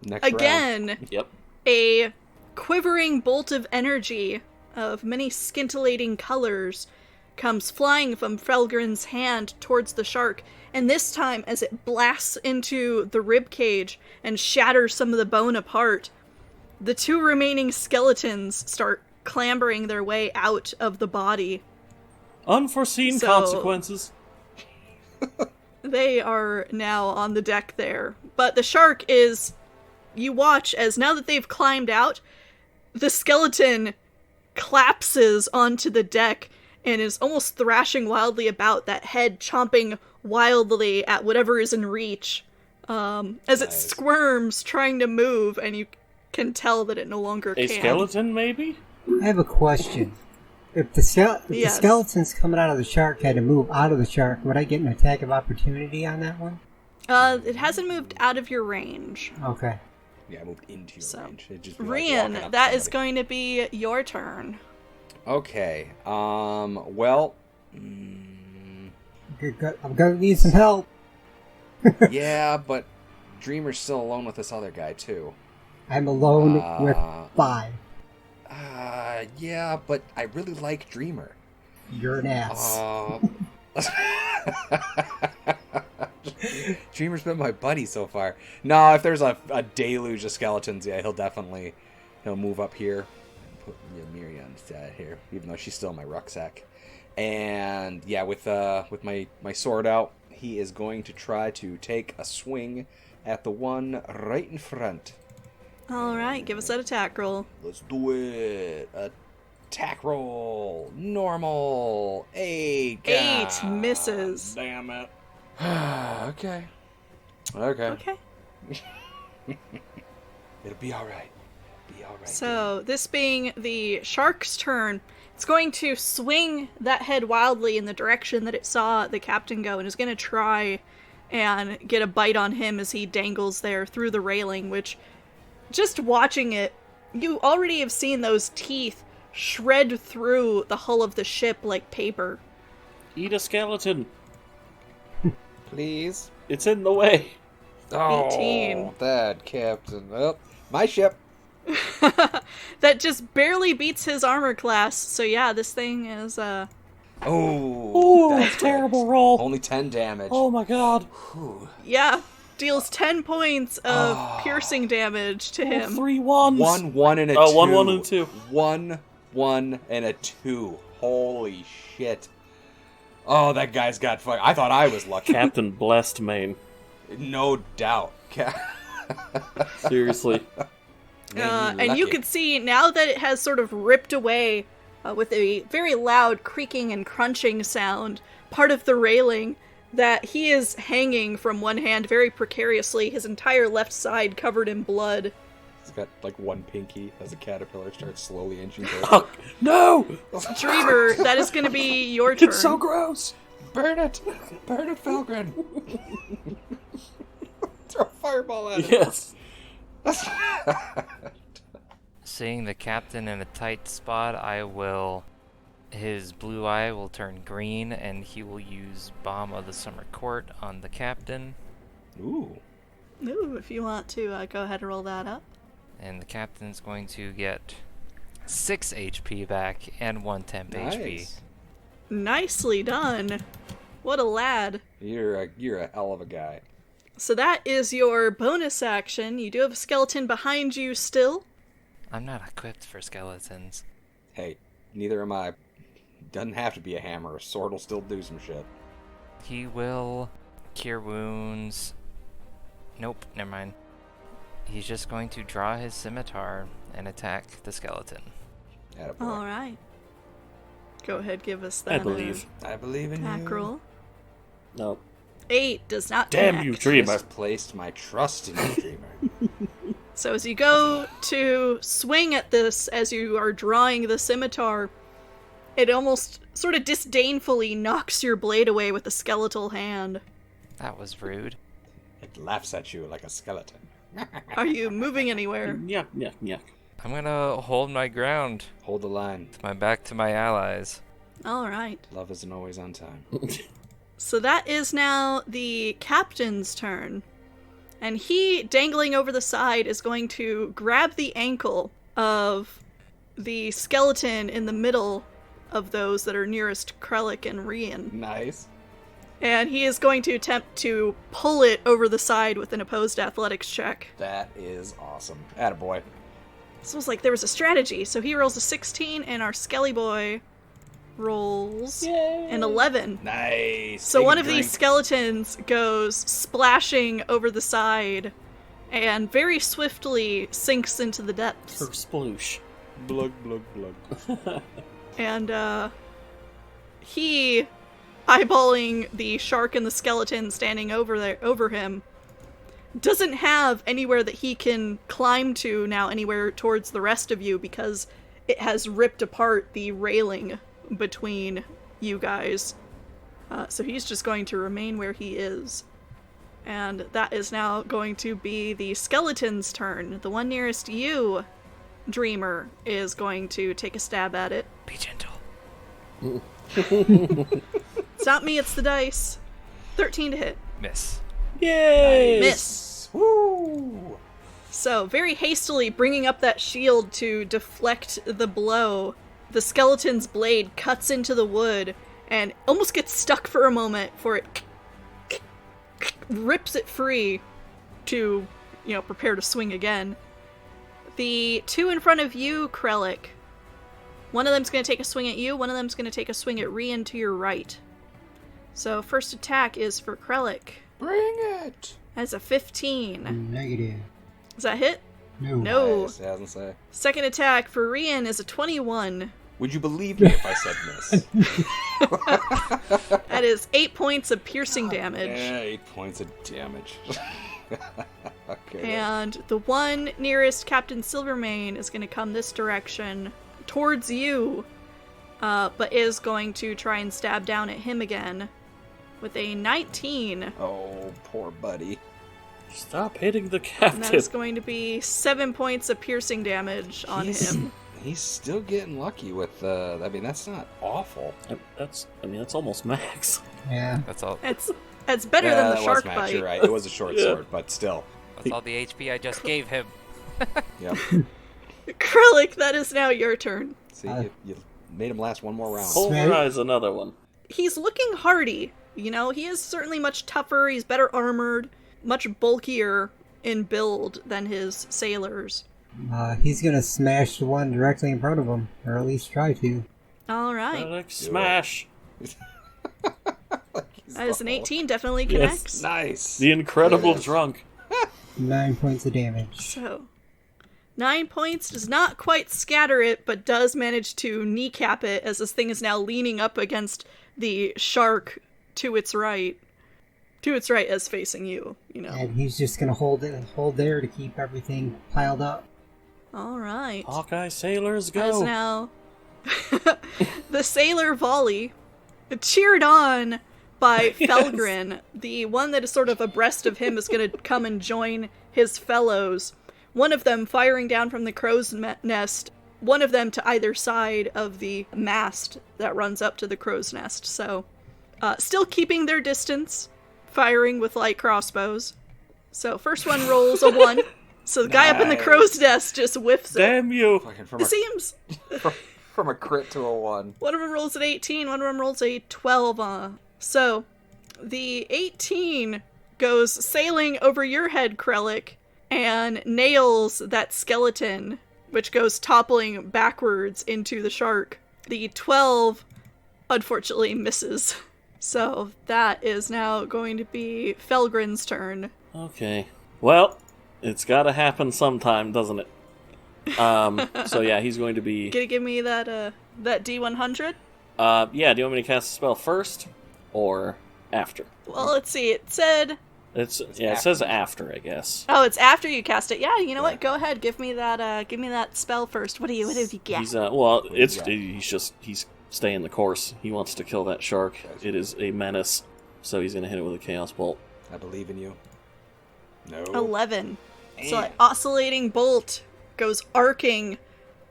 Next round. again, Yep. a quivering bolt of energy of many scintillating colors comes flying from Felgrin's hand towards the shark, and this time as it blasts into the rib cage and shatters some of the bone apart, the 2 remaining skeletons start clambering their way out of the body. Unforeseen So- consequences. They are now on the deck there. But the shark is... You watch as now that they've climbed out, the skeleton collapses onto the deck and is almost thrashing wildly about, that head chomping wildly at whatever is in reach. As it Nice. squirms, trying to move, and you can tell that it no longer A can. skeleton, maybe? I have a question. If the Yes. skeletons coming out of the shark had to move out of the shark, would I get an attack of opportunity on that one? It hasn't moved out of your range. Okay. Yeah, I moved into your range. It just Rian, that is going to be your turn. Okay. Well. I'm gonna need some help. Yeah, but Dreamer's still alone with this other guy too. I'm alone with 5. Yeah, but I really like Dreamer. You're an ass. Dreamer's been my buddy so far. No, if there's a deluge of skeletons, yeah, he'll move up here and put Miriam's dad here, even though she's still in my rucksack. And yeah, with my sword out, he is going to try to take a swing at the one right in front. All right, give us that attack roll. Let's do it. Attack roll. Normal. 8. 8 misses. Damn it. Okay. Okay. It'll be all right. So, this being the shark's turn, it's going to swing that head wildly in the direction that it saw the captain go, and is going to try and get a bite on him as he dangles there through the railing, which, just watching it, you already have seen those teeth shred through the hull of the ship like paper. Eat a skeleton. Please. It's in the way. Oh, 18. that captain. Oh, my ship. That just barely beats his armor class. So yeah, this thing is Oh, that's terrible roll. Only 10 damage. Oh my god. Whew. yeah, deals 10 points of piercing damage to him. 3 1s. 1 1 and a 2. 1 1 and 2. 1 1 and a 2. Holy shit. Oh, that guy's got fuck. I thought I was lucky. Captain blessed Maine. No doubt. Seriously. And you can see now that it has sort of ripped away with a very loud creaking and crunching sound, part of the railing, that he is hanging from one hand very precariously, his entire left side covered in blood. He's got like one pinky as a caterpillar starts slowly inching towards Oh, no! Dreamer, that is going to be your turn. It's so gross! Burn it! Burn it, Felgren! Throw a fireball at it! Yes. Seeing the captain in a tight spot, his blue eye will turn green, and he will use Bomb of the Summer Court on the captain. Ooh. Ooh, if you want to go ahead and roll that up. And the captain's going to get 6 HP back and 1 temp HP. Nicely done. What a lad. You're a hell of a guy. So that is your bonus action. You do have a skeleton behind you still. I'm not equipped for skeletons. Hey, neither am I. Doesn't have to be a hammer. A sword will still do some shit. He will cure wounds. Nope, never mind. He's just going to draw his scimitar and attack the skeleton. Attaboy. All right. Go ahead, give us that. I believe. I believe in Attack you. roll. No. 8 does not Damn connect. you, Dreamer. Misplaced my trust in you, Dreamer. So as you go to swing at this, as you are drawing the scimitar, it almost sort of disdainfully knocks your blade away with a skeletal hand. That was rude. It laughs at you like a skeleton. Are you moving anywhere? Yuck, yuck, yuck. I'm gonna hold my ground. Hold the line. With my back to my allies. All right. Love isn't always on time. So that is now the captain's turn. And he, dangling over the side, is going to grab the ankle of the skeleton in the middle of those that are nearest Krellick and Rian. Nice. And he is going to attempt to pull it over the side with an opposed athletics check. That is awesome. Attaboy. This was like there was a strategy. So he rolls a 16, and our Skelly boy rolls an 11. Nice. So Take one a of drink. these skeletons goes splashing over the side and very swiftly sinks into the depths. Sploosh. Blug, blug, blug. And he, eyeballing the shark and the skeleton standing over him, doesn't have anywhere that he can climb to now, anywhere towards the rest of you, because it has ripped apart the railing between you guys. So he's just going to remain where he is. And that is now going to be the skeleton's turn. The one nearest you, Dreamer, is going to take a stab at it. Be gentle. It's not me, it's the dice. 13 to hit. Miss. Yay! Miss. Woo! So, very hastily bringing up that shield to deflect the blow, the skeleton's blade cuts into the wood and almost gets stuck for a moment before it rips it free to, prepare to swing again. The two in front of you, Krellick, one of them's going to take a swing at you, one of them's going to take a swing at Rian to your right. So, first attack is for Krellick. Bring it! That's a 15. Negative. Does that hit? No. No. Nice, doesn't say. Second attack for Rian is a 21. Would you believe me if I said miss? That is 8 points of piercing damage. Yeah, 8 points of damage. Okay. And the one nearest Captain Silvermane is going to come this direction towards you, but is going to try and stab down at him again with a 19. Oh, poor buddy. Stop hitting the And captain. that is going to be 7 points of piercing damage on him. He's still getting lucky with, that's not awful. That's almost max. Yeah. That's all. It's better than the that shark was max, bite. You're right. It was a short Yeah. sword, but still. That's all the HP I just gave him. Yep. Krellick, that is now your turn. See, you made him last one more round. Pulverize another one. He's looking hardy. He is certainly much tougher, he's better armored, much bulkier in build than his sailors. He's gonna smash the one directly in front of him, or at least try to. Alright. Smash. That is an 18, definitely connects. Nice. The incredible Yes. drunk. 9 points of damage. So, 9 points does not quite scatter it, but does manage to kneecap it as this thing is now leaning up against the shark to its right. To its right as facing you, And he's just gonna hold there to keep everything piled up. Alright. Hawkeye sailors As go. now, the sailor volley, cheered on by Felgrin, the one that is sort of abreast of him, is going to come and join his fellows. One of them firing down from the crow's nest, one of them to either side of the mast that runs up to the crow's nest. So, still keeping their distance, firing with light crossbows. So, first one rolls a 1. So the guy up in the crow's nest just whiffs it. Damn you. It seems... From a crit to a 1. One of them rolls an 18, one of them rolls a 12. So, the 18 goes sailing over your head, Krellick, and nails that skeleton, which goes toppling backwards into the shark. The 12, unfortunately, misses. So, that is now going to be Felgrin's turn. Okay. Well, it's gotta happen sometime, doesn't it? So yeah, he's going to be... Gonna give me that D100? Yeah, do you want me to cast the spell first? Or after? Well, let's see, it said... It says after, I guess. Oh, it's after you cast it. Yeah, you know what? Go ahead. Give me that spell first. What have you get? He's staying the course. He wants to kill that shark. It is a menace, so he's gonna hit it with a chaos bolt. I believe in you. No. 11. So that oscillating bolt goes arcing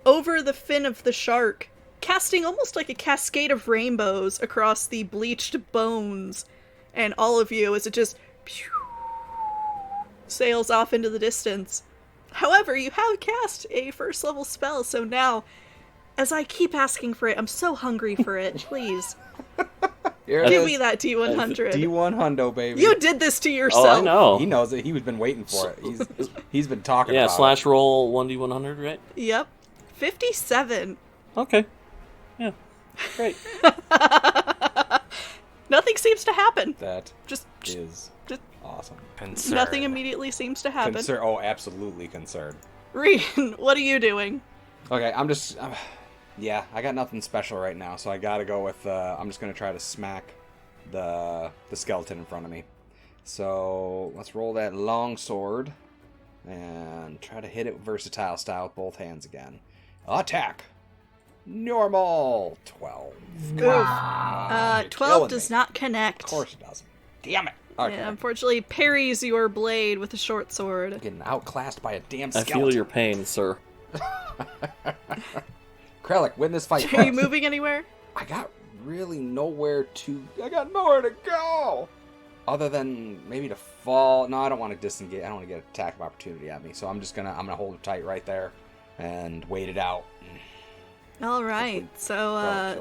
over the fin of the shark, casting almost like a cascade of rainbows across the bleached bones and all of you as it just sails off into the distance. However, you have cast a first level spell, so now, as I keep asking for it, I'm so hungry for it. Please. Give me that D100. D100, baby. You did this to yourself. Oh, I know. He knows it. He's been waiting for it. He's been talking Yeah, about slash roll 1d100, right? Yep. 57. Okay. Yeah. Great. Nothing seems to happen. it. That Just is awesome. Concern. nothing immediately seems to happen. Oh, absolutely concerned. Rian, what are you doing? Okay, yeah, I got nothing special right now, so I gotta go with, I'm just gonna try to smack the skeleton in front of me. So, let's roll that long sword, and try to hit it versatile style with both hands again. Attack! Normal! 12. 12 does not connect. Of course it doesn't. Damn it! Okay. Yeah, unfortunately parries your blade with a short sword. Getting outclassed by a damn I skeleton. feel your pain, sir. Krellick, win this fight. Are you moving anywhere? I got nowhere to go. Other than maybe to fall. No, I don't want to disengage. I don't want to get an attack of opportunity at me. So I'm gonna hold it tight right there and wait it out. All right, so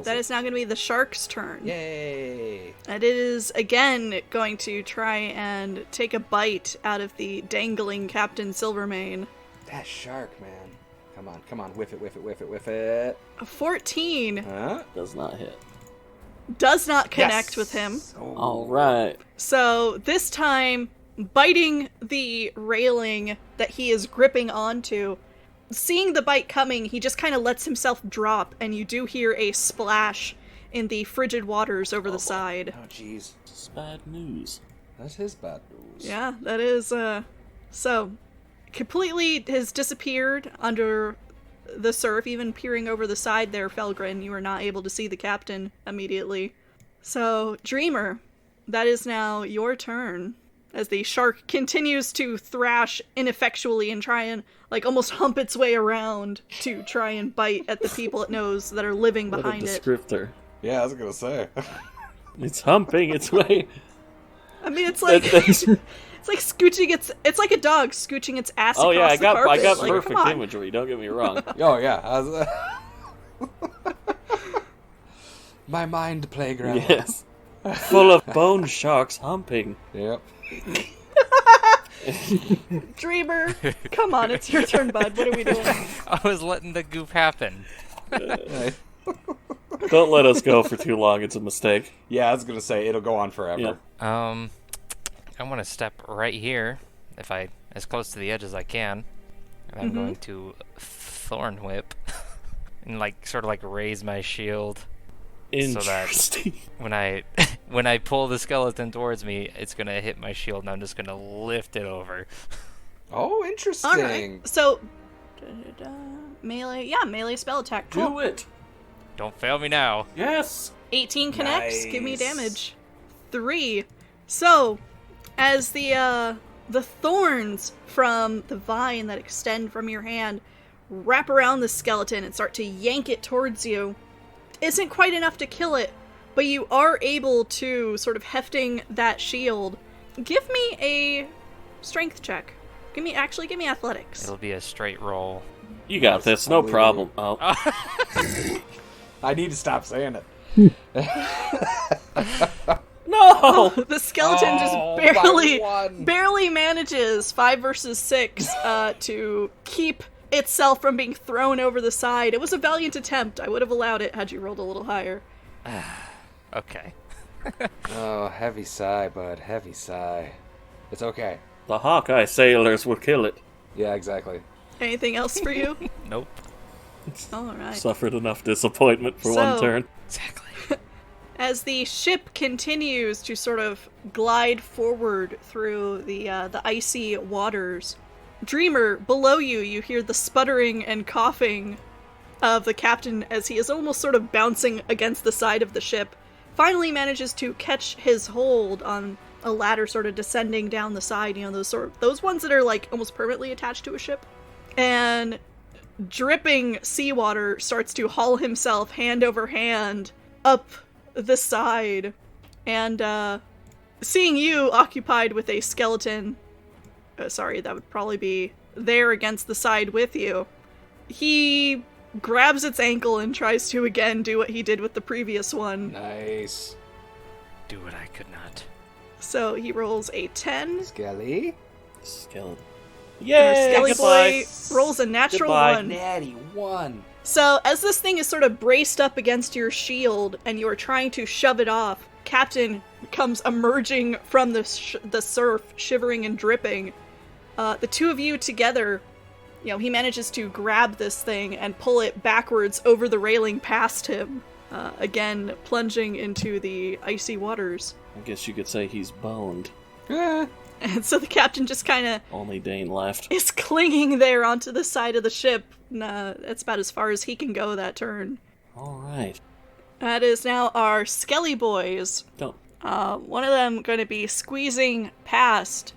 that is now going to be the shark's turn. Yay! And it is, again, going to try and take a bite out of the dangling Captain Silvermane. That shark, man. Come on. Whiff it. A 14 Huh? Does not hit. does not connect Yes! with him. All right. So this time, biting the railing that he is gripping onto, seeing the bite coming, he just kind of lets himself drop, and you do hear a splash in the frigid waters over the side. Oh, jeez. It's bad news. That is bad news. Yeah, that is, so, completely has disappeared under the surf, even peering over the side there, Felgrin. You are not able to see the captain immediately. So, Dreamer, that is now your turn. As the shark continues to thrash ineffectually and try and, almost hump its way around to try and bite at the people it knows that are living What a behind it. descriptor. Yeah, I was gonna say. It's humping its way. I mean, it's like... it's like scooching it's like a dog scooching its ass Oh across yeah, I the got carpet. perfect come on. imagery. Don't get me wrong. Oh, yeah. My mind playground. Yes. Full of bone sharks humping. Yep. Dreamer, come on, it's your turn, bud. What are we doing? I was letting the goof happen. Don't let us go for too long. It's a mistake. Yeah, I was gonna say it'll go on forever. Yep. I want to step right here, as close to the edge as I can, and I'm going to thorn whip and sort of raise my shield. Interesting. When I pull the skeleton towards me, it's gonna hit my shield, and I'm just gonna lift it over. Oh, interesting. All right, so melee spell attack. Cool. Do it. Don't fail me now. Yes. 18 connects. Give me Nice. damage. 3. So, as the thorns from the vine that extend from your hand wrap around the skeleton and start to yank it towards you, isn't quite enough to kill it, but you are able to, sort of hefting that shield, give me a strength check. Give me athletics. It'll be a straight roll. You got this. No problem. Oh. I need to stop saying it. No. The skeleton just barely manages 5 versus 6 to keep itself from being thrown over the side. It was a valiant attempt. I would have allowed it had you rolled a little higher. Okay. Oh, heavy sigh, bud. Heavy sigh. It's okay. The Hawkeye sailors will kill it. Yeah, exactly. Anything else for you? Nope. All right. Suffered enough disappointment for one So- turn. Exactly. As the ship continues to sort of glide forward through the icy waters, Dreamer, below you, you hear the sputtering and coughing of the captain as he is almost sort of bouncing against the side of the ship. Finally manages to catch his hold on a ladder sort of descending down the side, those ones that are almost permanently attached to a ship. And dripping seawater starts to haul himself hand over hand up the side, and seeing you occupied with a skeleton, that would probably be there against the side with you, he grabs its ankle and tries to again do what he did with the previous one. Nice. Do what I could not. So he rolls a 10. Skelly. Skeleton. Our Yay! Skelly Goodbye. Boy rolls a natural Goodbye. 1. Natty 1. So, as this thing is sort of braced up against your shield, and you are trying to shove it off, Captain comes emerging from the surf, shivering and dripping. The two of you together, he manages to grab this thing and pull it backwards over the railing past him, again plunging into the icy waters. I guess you could say he's boned. And so the captain just kind of Only Dane left. is clinging there onto the side of the ship. That's about as far as he can go that turn. All right. That is now our Skelly Boys. Don't One of them going to be squeezing past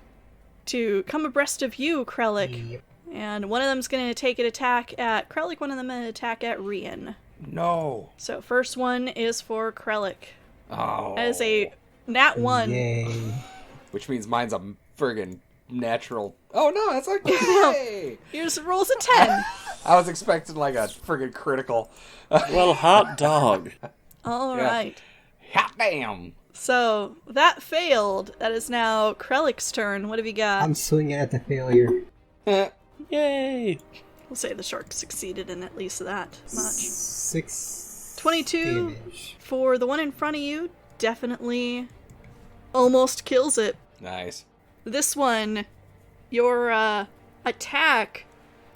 to come abreast of you, Krellick. Yep. And one of them's going to take an attack at Krellick, one of them going to attack at Rian. No. So first one is for Krellick. Oh. As a nat 1. Yay. Which means mine's a friggin' natural. Oh no, that's okay. Yours rolls a 10. I was expecting like a friggin' critical. Well, hot dog. All Yeah. right. Hot damn. So that failed. That is now Krellick's turn. What have you got? I'm swinging at the failure. Yay! We'll say the shark succeeded in at least that much. 6 22 damage. for the one in front of you. Definitely almost kills it. Nice. This one, your attack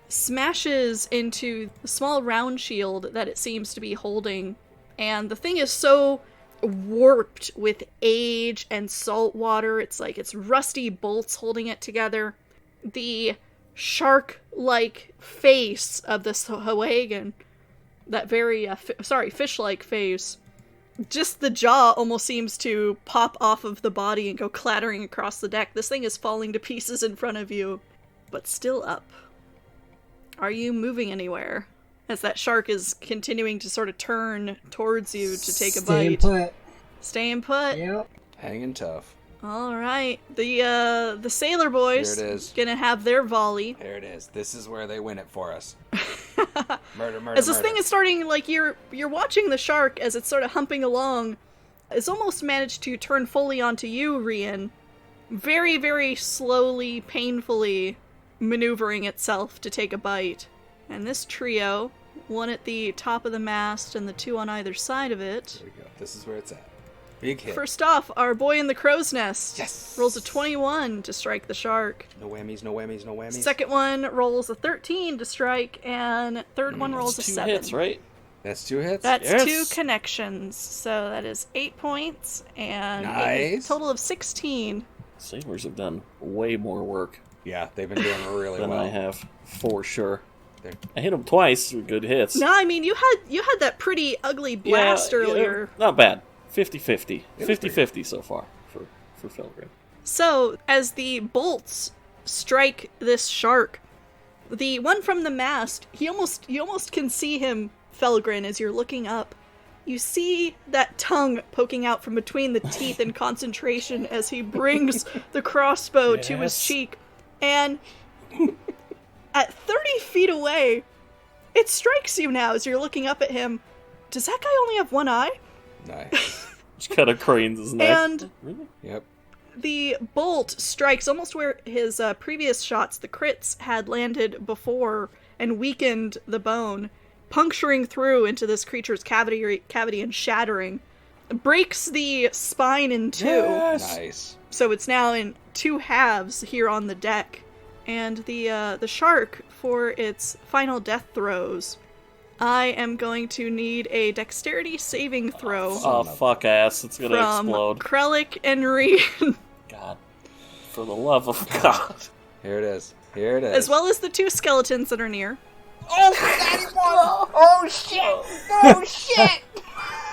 smashes into the small round shield that it seems to be holding. And the thing is so warped with age and salt water. It's like it's rusty bolts holding it together. The shark-like face of this Hawagan, that very, fish-like face, just the jaw almost seems to pop off of the body and go clattering across the deck. This thing is falling to pieces in front of you, but still up. Are you moving anywhere? As that shark is continuing to sort of turn towards you to take a bite. Put. Staying put. Yep. Hanging tough. All right. The sailor boys Here it is. gonna have their volley. There it is. This is where they win it for us. Murder, murder, As this murder. thing is starting, like, you're watching the shark as it's sort of humping along. It's almost managed to turn fully onto you, Rian. Very, very slowly, painfully maneuvering itself to take a bite. And this trio, one at the top of the mast and the two on either side of it. There we go. This is where it's at. Big hit. First off, our boy in the crow's nest Yes! rolls a 21 to strike the shark. No whammies, no whammies, no whammies. Second one rolls a 13 to strike, and third one rolls a It's 2 7. hits, right? That's 2 hits? That's Yes. 2 connections, so that is 8 points, and a Nice. total of 16. Sailors have done way more work Yeah, they've been doing really than well. I have, for sure. They're- I hit them twice with good hits. No, I mean, you had that pretty ugly blast earlier. Not bad. 50-50. It was 50-50 so far for Felgren. So, as the bolts strike this shark, the one from the mast, you almost can see him, Felgren, as you're looking up. You see that tongue poking out from between the teeth in concentration as he brings the crossbow to his Yes. cheek. And at 30 feet away, it strikes you now as you're looking up at him. Does that guy only have one eye? Nice. Just kind of cranes his neck. And Really? Yep. the bolt strikes almost where his previous shots, the crits, had landed before and weakened the bone, puncturing through into this creature's cavity and shattering. It breaks the spine in 2, Yes! Nice. so it's now in 2 halves here on the deck. And the shark, for its final death throws, I am going to need a dexterity saving throw Oh, fuck ass. It's gonna from explode. Krellick and Rian. God. For the love of God. Here it is. Here it is. As well as the 2 skeletons that are near. Oh, shit! Oh, shit!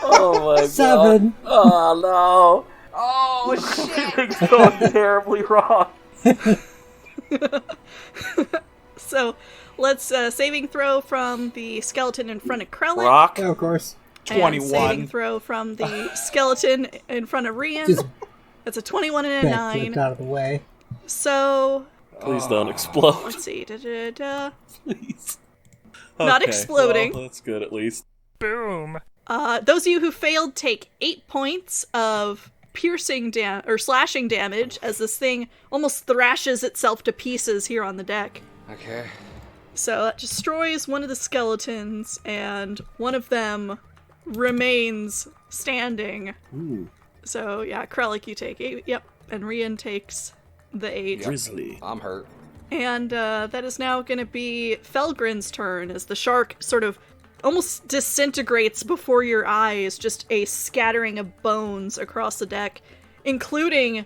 Oh my 7. God. Oh no. Oh, shit! It's going terribly wrong. So, let's saving throw from the skeleton in front of Krellick. Rock. Yeah, of course. And 21. saving throw from the skeleton in front of Rian. Just That's a 21 and a back 9. out of the way. So, Please don't explode. let's see. Da-da-da. Please. Not Okay, exploding. well, that's good at least. Boom. Those of you who failed take 8 points of piercing or slashing damage as this thing almost thrashes itself to pieces here on the deck. Okay. So that destroys one of the skeletons, and one of them remains standing. Ooh, So yeah, Krellick, you take 8. Yep, and Rian takes the 8. grizzly. I'm hurt. And that is now going to be Felgren's turn as the shark sort of almost disintegrates before your eyes, just a scattering of bones across the deck, including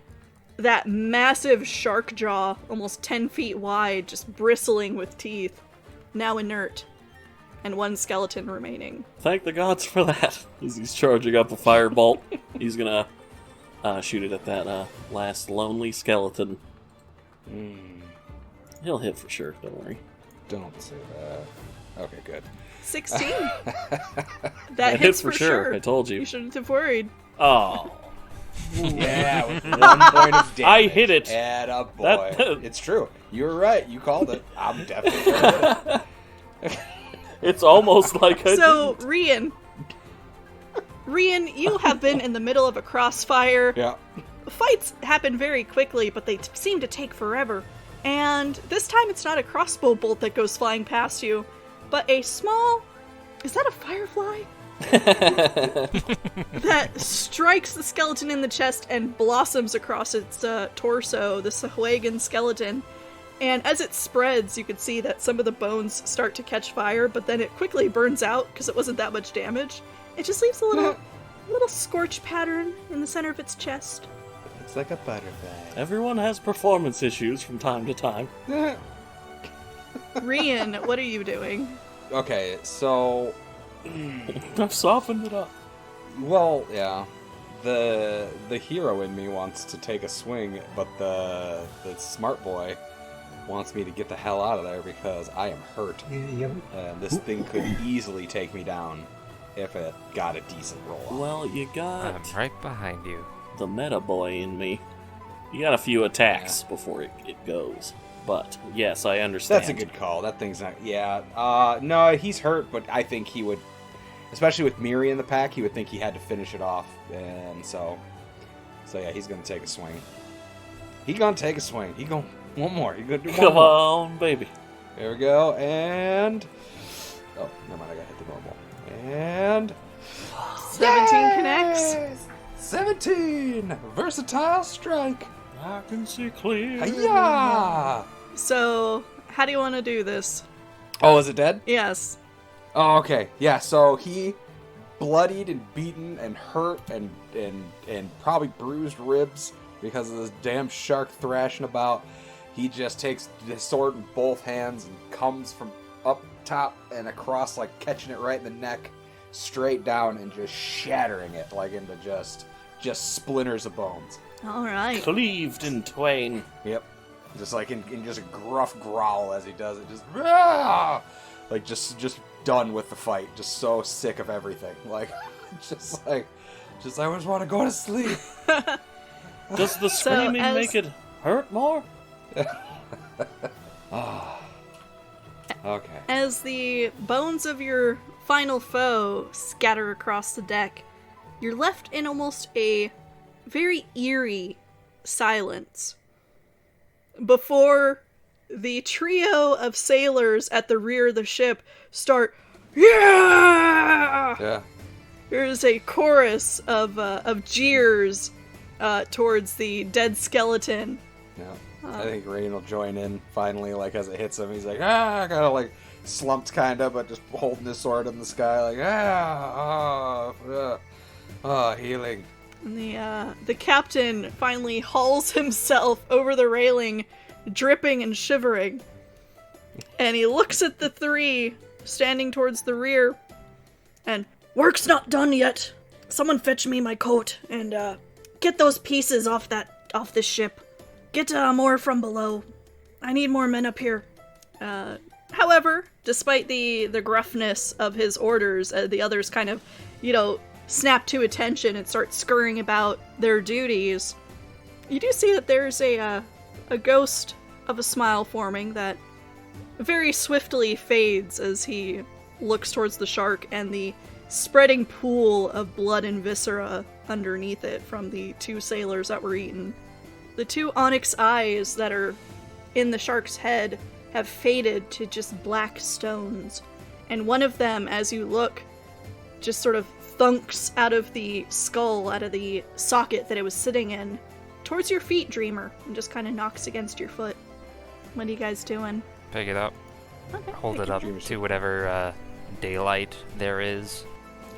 that massive shark jaw, almost 10 feet wide, just bristling with teeth, now inert, and one skeleton remaining. Thank the gods for that. As he's charging up a firebolt, he's gonna shoot it at that last lonely skeleton. He'll hit for sure, don't worry. Don't say that. Okay, good. 16. That hits for sure. I told you. You shouldn't have worried. Oh. Yeah, with 1 point of damage. I hit it. Atta boy. It's true. You were right. You called it. I'm definitely gonna hit it. It's almost like I So, didn't. Rian, you have been in the middle of a crossfire. Yeah. Fights happen very quickly, but they seem to take forever. And this time it's not a crossbow bolt that goes flying past you, but a small... Is that a firefly? That strikes the skeleton in the chest and blossoms across its torso, the Sahuagin skeleton. And as it spreads, you can see that some of the bones start to catch fire, but then it quickly burns out because it wasn't that much damage. It just leaves a little scorch pattern in the center of its chest. It's like a butterfly. Everyone has performance issues from time to time. Rian, what are you doing? Okay, so... I've softened it up. Well, yeah. The hero in me wants to take a swing, but the smart boy wants me to get the hell out of there because I am hurt. This thing could easily take me down if it got a decent roll on. Well, you got I'm right behind you. the meta boy in me. You got a few attacks before it goes. But, yes, I understand. That's a good call. That thing's not... Yeah. No, he's hurt, but I think he would... Especially with Miri in the pack, he would think he had to finish it off. And so yeah, he's going to take a swing. He going to take a swing. He going... One more. He going to do one Come more. on, baby. There we go. And... Oh, never mind. I got to hit the normal. And... 17 connects. 17! Versatile strike! I can see clear. Hiya! So, how do you want to do this? Oh, is it dead? Yes. Oh, okay. Yeah, so he bloodied and beaten and hurt and probably bruised ribs because of this damn shark thrashing about. He just takes his sword in both hands and comes from up top and across, like catching it right in the neck, straight down and just shattering it like into just splinters of bones. All right. Cleaved in twain. Yep. Just like in just a gruff growl as he does it, just "Rah!" Like just done with the fight, just so sick of everything. Like just I just want to go to sleep. Does the screaming make it hurt more? Okay. As the bones of your final foe scatter across the deck, you're left in almost a very eerie silence before the trio of sailors at the rear of the ship start, yeah! Yeah. There's a chorus of jeers towards the dead skeleton. Yeah. I think Rain will join in finally, like as it hits him. He's like, kind of like slumped, kind of, but just holding his sword in the sky, like, healing. And the captain finally hauls himself over the railing, dripping and shivering. And he looks at the three standing towards the rear, and, "Work's not done yet. Someone fetch me my coat, and get those pieces off this ship. Get more from below. I need more men up here." However, despite the gruffness of his orders, the others kind of, snap to attention and start scurrying about their duties. You do see that there's a ghost of a smile forming that very swiftly fades as he looks towards the shark and the spreading pool of blood and viscera underneath it from the two sailors that were eaten. The two onyx eyes that are in the shark's head have faded to just black stones, and one of them, as you look, just sort of thunks out of the skull, out of the socket that it was sitting in, towards your feet, Dreamer, and just kind of knocks against your foot. What are you guys doing? Pick it up. Okay, Hold pick it up up. to whatever daylight there is.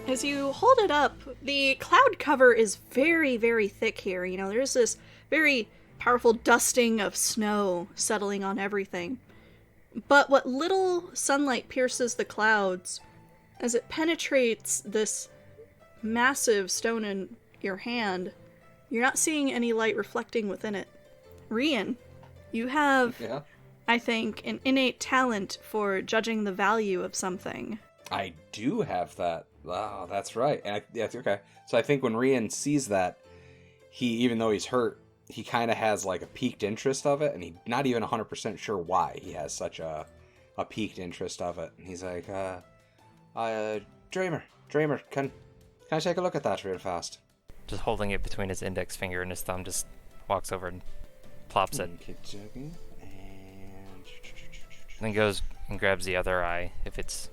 As you hold it up, the cloud cover is very, very thick here. There's this very powerful dusting of snow settling on everything. But what little sunlight pierces the clouds, as it penetrates this massive stone in your hand, You're not seeing any light reflecting within it. Rian, you have, I think, an innate talent for judging the value of something. I do have that. Oh, that's right. And okay. So I think when Rian sees that, even though he's hurt, he kind of has like a piqued interest of it, and he's not even 100% sure why he has such a piqued interest of it. And he's like, Dreamer, can I take a look at that real fast? Just holding it between his index finger and his thumb, just walks over and plops it. And Then goes and grabs the other eye if it's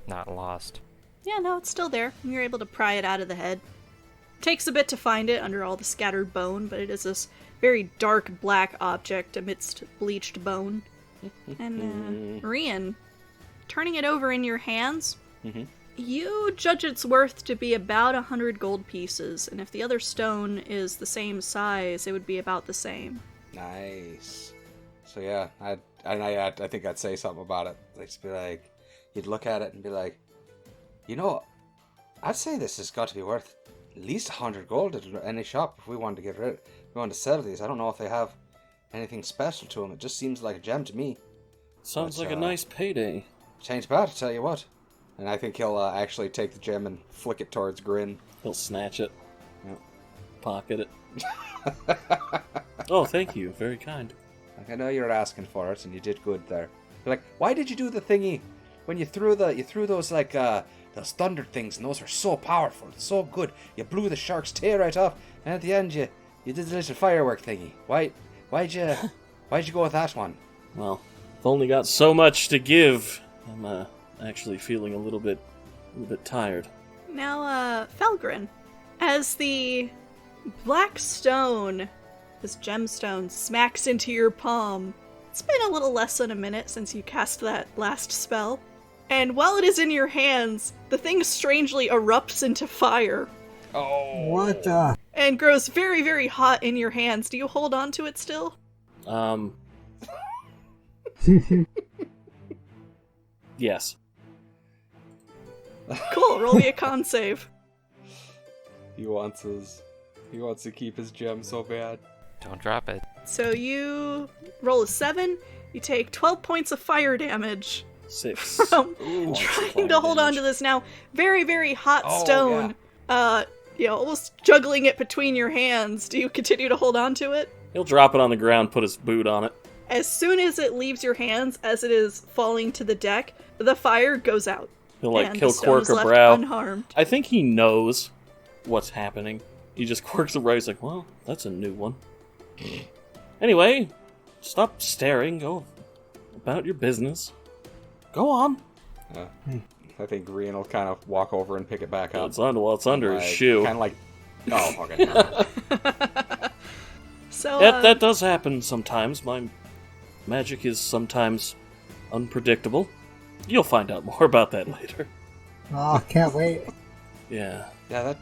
not lost. Yeah, no, it's still there. You're able to pry it out of the head. Takes a bit to find it under all the scattered bone, but it is this very dark black object amidst bleached bone. And Rian, turning it over in your hands, you judge its worth to be about 100 gold pieces, and if the other stone is the same size, it would be about the same. Nice. So yeah, I think I'd say something about it. I'd just be like, you'd look at it and be like, I'd say this has got to be worth at least 100 gold at any shop if we wanted to get rid. If we wanted to sell these. I don't know if they have anything special to them. It just seems like a gem to me. Sounds like a nice payday. Change bad, I tell you what. And I think he'll actually take the gem and flick it towards Grin. He'll snatch it. Yep. Pocket it. Oh, thank you. Very kind. Like, I know you were asking for it, and you did good there. You're like, why did you do the thingy when you threw those like those thunder things, and those were so powerful, so good. You blew the shark's tail right off, and at the end you did the little firework thingy. Why'd you go with that one? Well, I've only got so much to give. I'm actually feeling a little bit tired. Now, Felgrin, as the black stone, this gemstone, smacks into your palm, it's been a little less than a minute since you cast that last spell, and while it is in your hands, the thing strangely erupts into fire. Oh. What the? And grows very, very hot in your hands. Do you hold on to it still? Yes. Cool, roll me a con save. He wants to keep his gem so bad. Don't drop it. So you roll a 7, you take 12 points of fire damage 6. from Ooh, trying to hold on to this now very, very hot stone. Almost juggling it between your hands. Do you continue to hold on to it? He'll drop it on the ground, put his boot on it. As soon as it leaves your hands, as it is falling to the deck, the fire goes out. He'll and he'll the stone quirk is a left brow. unharmed. I think he knows what's happening. He just quirks a brow. He's like, well, that's a new one. Anyway, stop staring. Go about your business. Go on. I think Rian will kind of walk over and pick it back up. It's under his shoe. Kind of like, oh, okay. So That does happen sometimes. My magic is sometimes unpredictable. You'll find out more about that later. Oh, can't wait. Yeah. Yeah,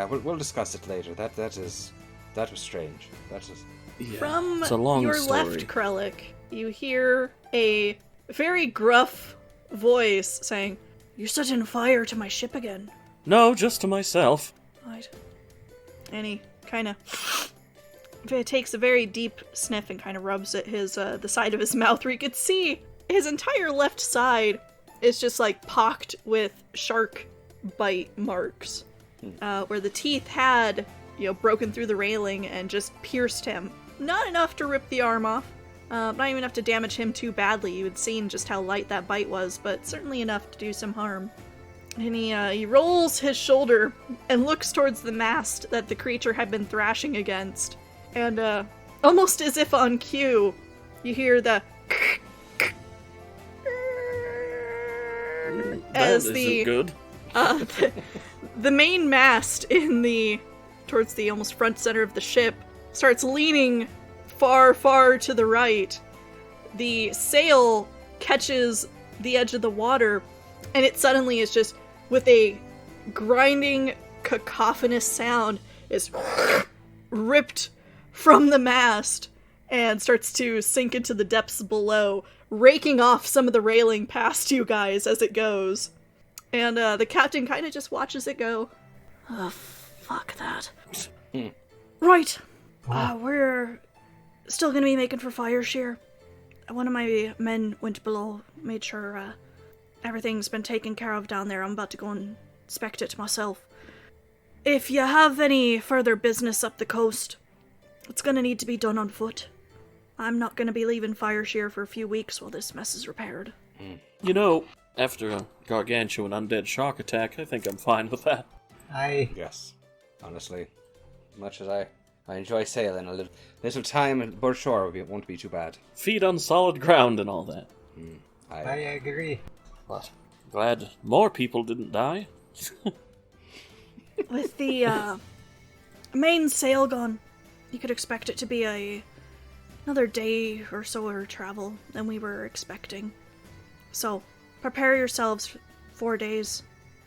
we'll discuss it later. That was strange. Yeah. from It's a long your story. left, Krellick, you hear a very gruff voice saying, "You're setting fire to my ship again." No, just to myself. Right. And he kind of takes a very deep sniff and kind of rubs at the side of his mouth where you could see his entire left side is just like pocked with shark bite marks, where the teeth had, broken through the railing and just pierced him. Not enough to rip the arm off, not even enough to damage him too badly. You had seen just how light that bite was, but certainly enough to do some harm. And he rolls his shoulder and looks towards the mast that the creature had been thrashing against. And almost as if on cue, you hear the as That the isn't good. the main mast towards the almost front center of the ship starts leaning far, far to the right. The sail catches the edge of the water, and it suddenly is just, with a grinding, cacophonous sound, is ripped from the mast and starts to sink into the depths below, raking off some of the railing past you guys as it goes. And the captain kind of just watches it go. Fuck that. Right. We're still gonna be making for Fireshear. One of my men went below, made sure everything's been taken care of down there. I'm about to go and inspect it myself. If you have any further business up the coast, it's gonna need to be done on foot. I'm not gonna be leaving Fireshear for a few weeks while this mess is repaired. You know, after a gargantuan undead shark attack, I think I'm fine with that. Yes. Honestly, much as I enjoy sailing, a little time at Bird Shore won't be too bad. Feet on solid ground and all that. I agree. But glad more people didn't die. With the main sail gone, you could expect it to be another day or so of travel than we were expecting. So, prepare yourselves 4 days,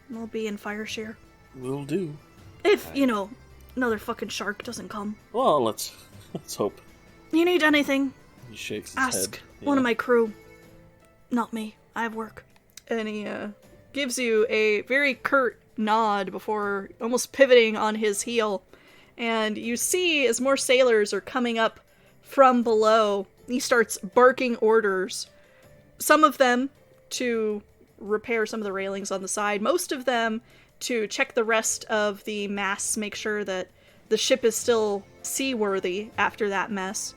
and we'll be in Fireshear. Will do. If, another fucking shark doesn't come. Well, let's hope. You need anything, He shakes his ask head. one of my crew. Not me. I have work. And he gives you a very curt nod before almost pivoting on his heel. And you see, as more sailors are coming up from below, he starts barking orders. Some of them to repair some of the railings on the side. Most of them to check the rest of the masts, make sure that the ship is still seaworthy after that mess,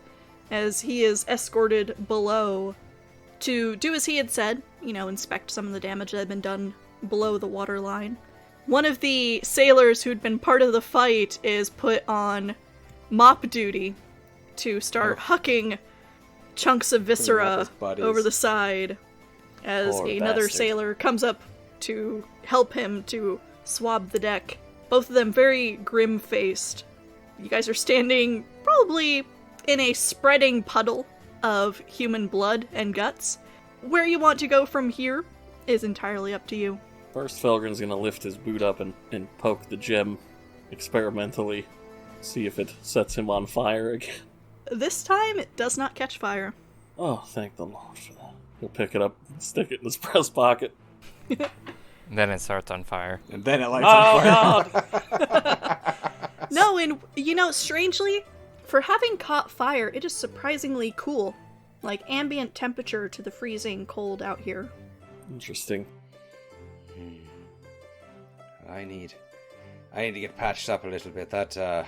as he is escorted below to do as he had said, inspect some of the damage that had been done below the waterline. One of the sailors who'd been part of the fight is put on mop duty to start hucking chunks of viscera over the side, as Poor another bastard. sailor comes up to help him to swab the deck. Both of them very grim-faced. You guys are standing probably in a spreading puddle of human blood and guts. Where you want to go from here is entirely up to you. First, Felgren's gonna lift his boot up and poke the gem experimentally, see if it sets him on fire again. This time, it does not catch fire. Oh, thank the Lord for that. He'll pick it up and stick it in his breast pocket. Then it starts on fire. And then it lights on Oh, fire. God! No, and strangely, for having caught fire, it is surprisingly cool. Like ambient temperature to the freezing cold out here. Interesting. I need to get patched up a little bit. That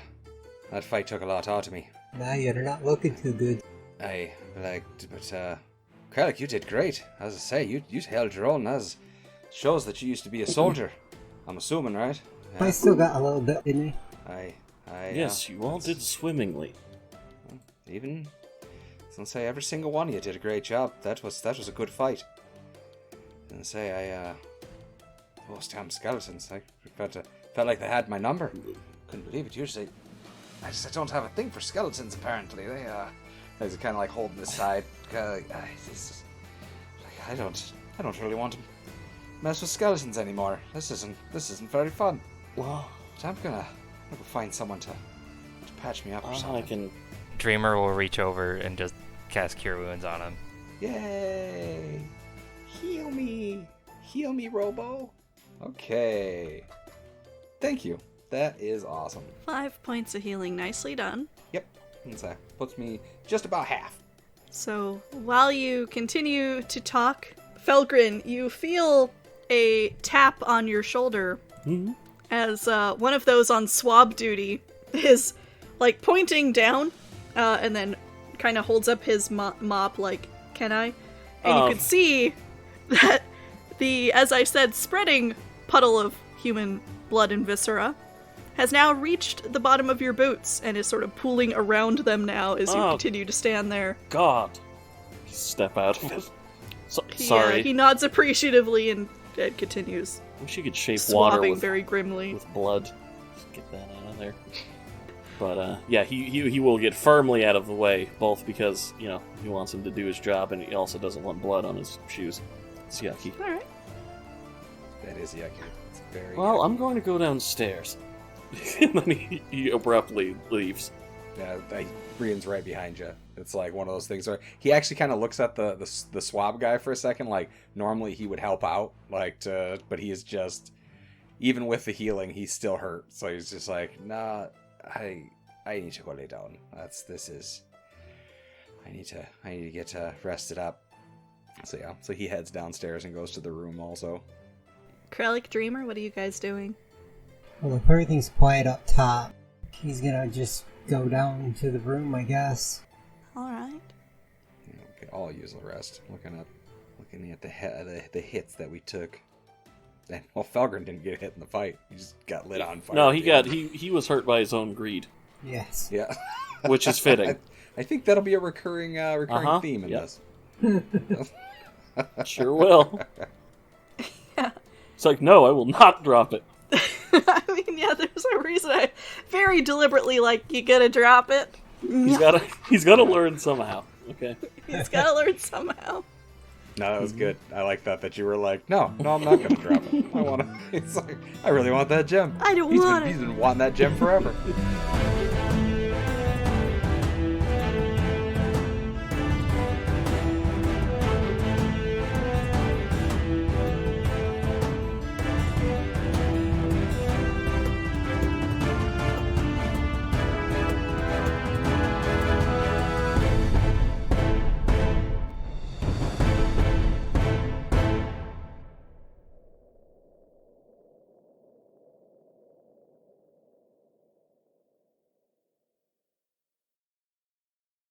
fight took a lot out of me. Nah, you're not looking too good. Kralik, you did great. As I say, you held your own. As shows that you used to be a soldier. I'm assuming, right? I still got a little bit, didn't I? Yes, you all did swimmingly. Even, let's say, every single one of you did a great job. That was a good fight. And say, those damn skeletons. I felt like they had my number. Couldn't believe it. Usually, I don't have a thing for skeletons. Apparently, they kind of like holding this side. I don't really want to mess with skeletons anymore. This isn't very fun. Well, But I'm gonna find someone to patch me up or something. I can... Dreamer will reach over and just cast Cure Wounds on him. Yay! Heal me, Robo. Okay. Thank you. That is awesome. 5 points of healing, nicely done. Yep. And that puts me just about half. So, while you continue to talk, Felgrin, you feel a tap on your shoulder as one of those on swab duty is, like, pointing down and then kind of holds up his mop like, can I? And you can see that the, as I said, spreading puddle of human blood and viscera has now reached the bottom of your boots and is sort of pooling around them now as you continue to stand there. God. Step out of it. Sorry. He nods appreciatively and continues. Wish you could shape water Swabbing with, very grimly. with blood. Just get that out of there. But, yeah, he will get firmly out of the way, both because, he wants him to do his job, and he also doesn't want blood on his shoes. It's yucky. Alright. That is yucky. It's very Well, yucky. I'm going to go downstairs. And then he abruptly leaves. Yeah, Brian's right behind you. It's like one of those things where he actually kind of looks at the swab guy for a second. Like normally he would help out, but he is just even with the healing, he's still hurt. So he's just like, nah, I need to go lay down. I need to get rested up. So yeah, so he heads downstairs and goes to the room also. Krellick, Dreamer, what are you guys doing? Well, if everything's quiet up top, he's gonna just go down to the room, I guess. Alright. Okay, I'll use the rest. Looking at the hits that we took. And, well, Felgren didn't get hit in the fight. He just got lit on fire. No, he was hurt by his own greed. Yes. Yeah. Which is fitting. I think that'll be a recurring theme in this. Sure will. Yeah. It's like, no, I will not drop it. I mean, yeah, there's a reason I very deliberately you gotta drop it. He's gotta learn somehow. Okay. He's gotta learn somehow. No, that was good. I like that you were like, no, I'm not gonna drop it. I want to. It's like, I really want that gem. I don't want it. He's been wanting that gem forever.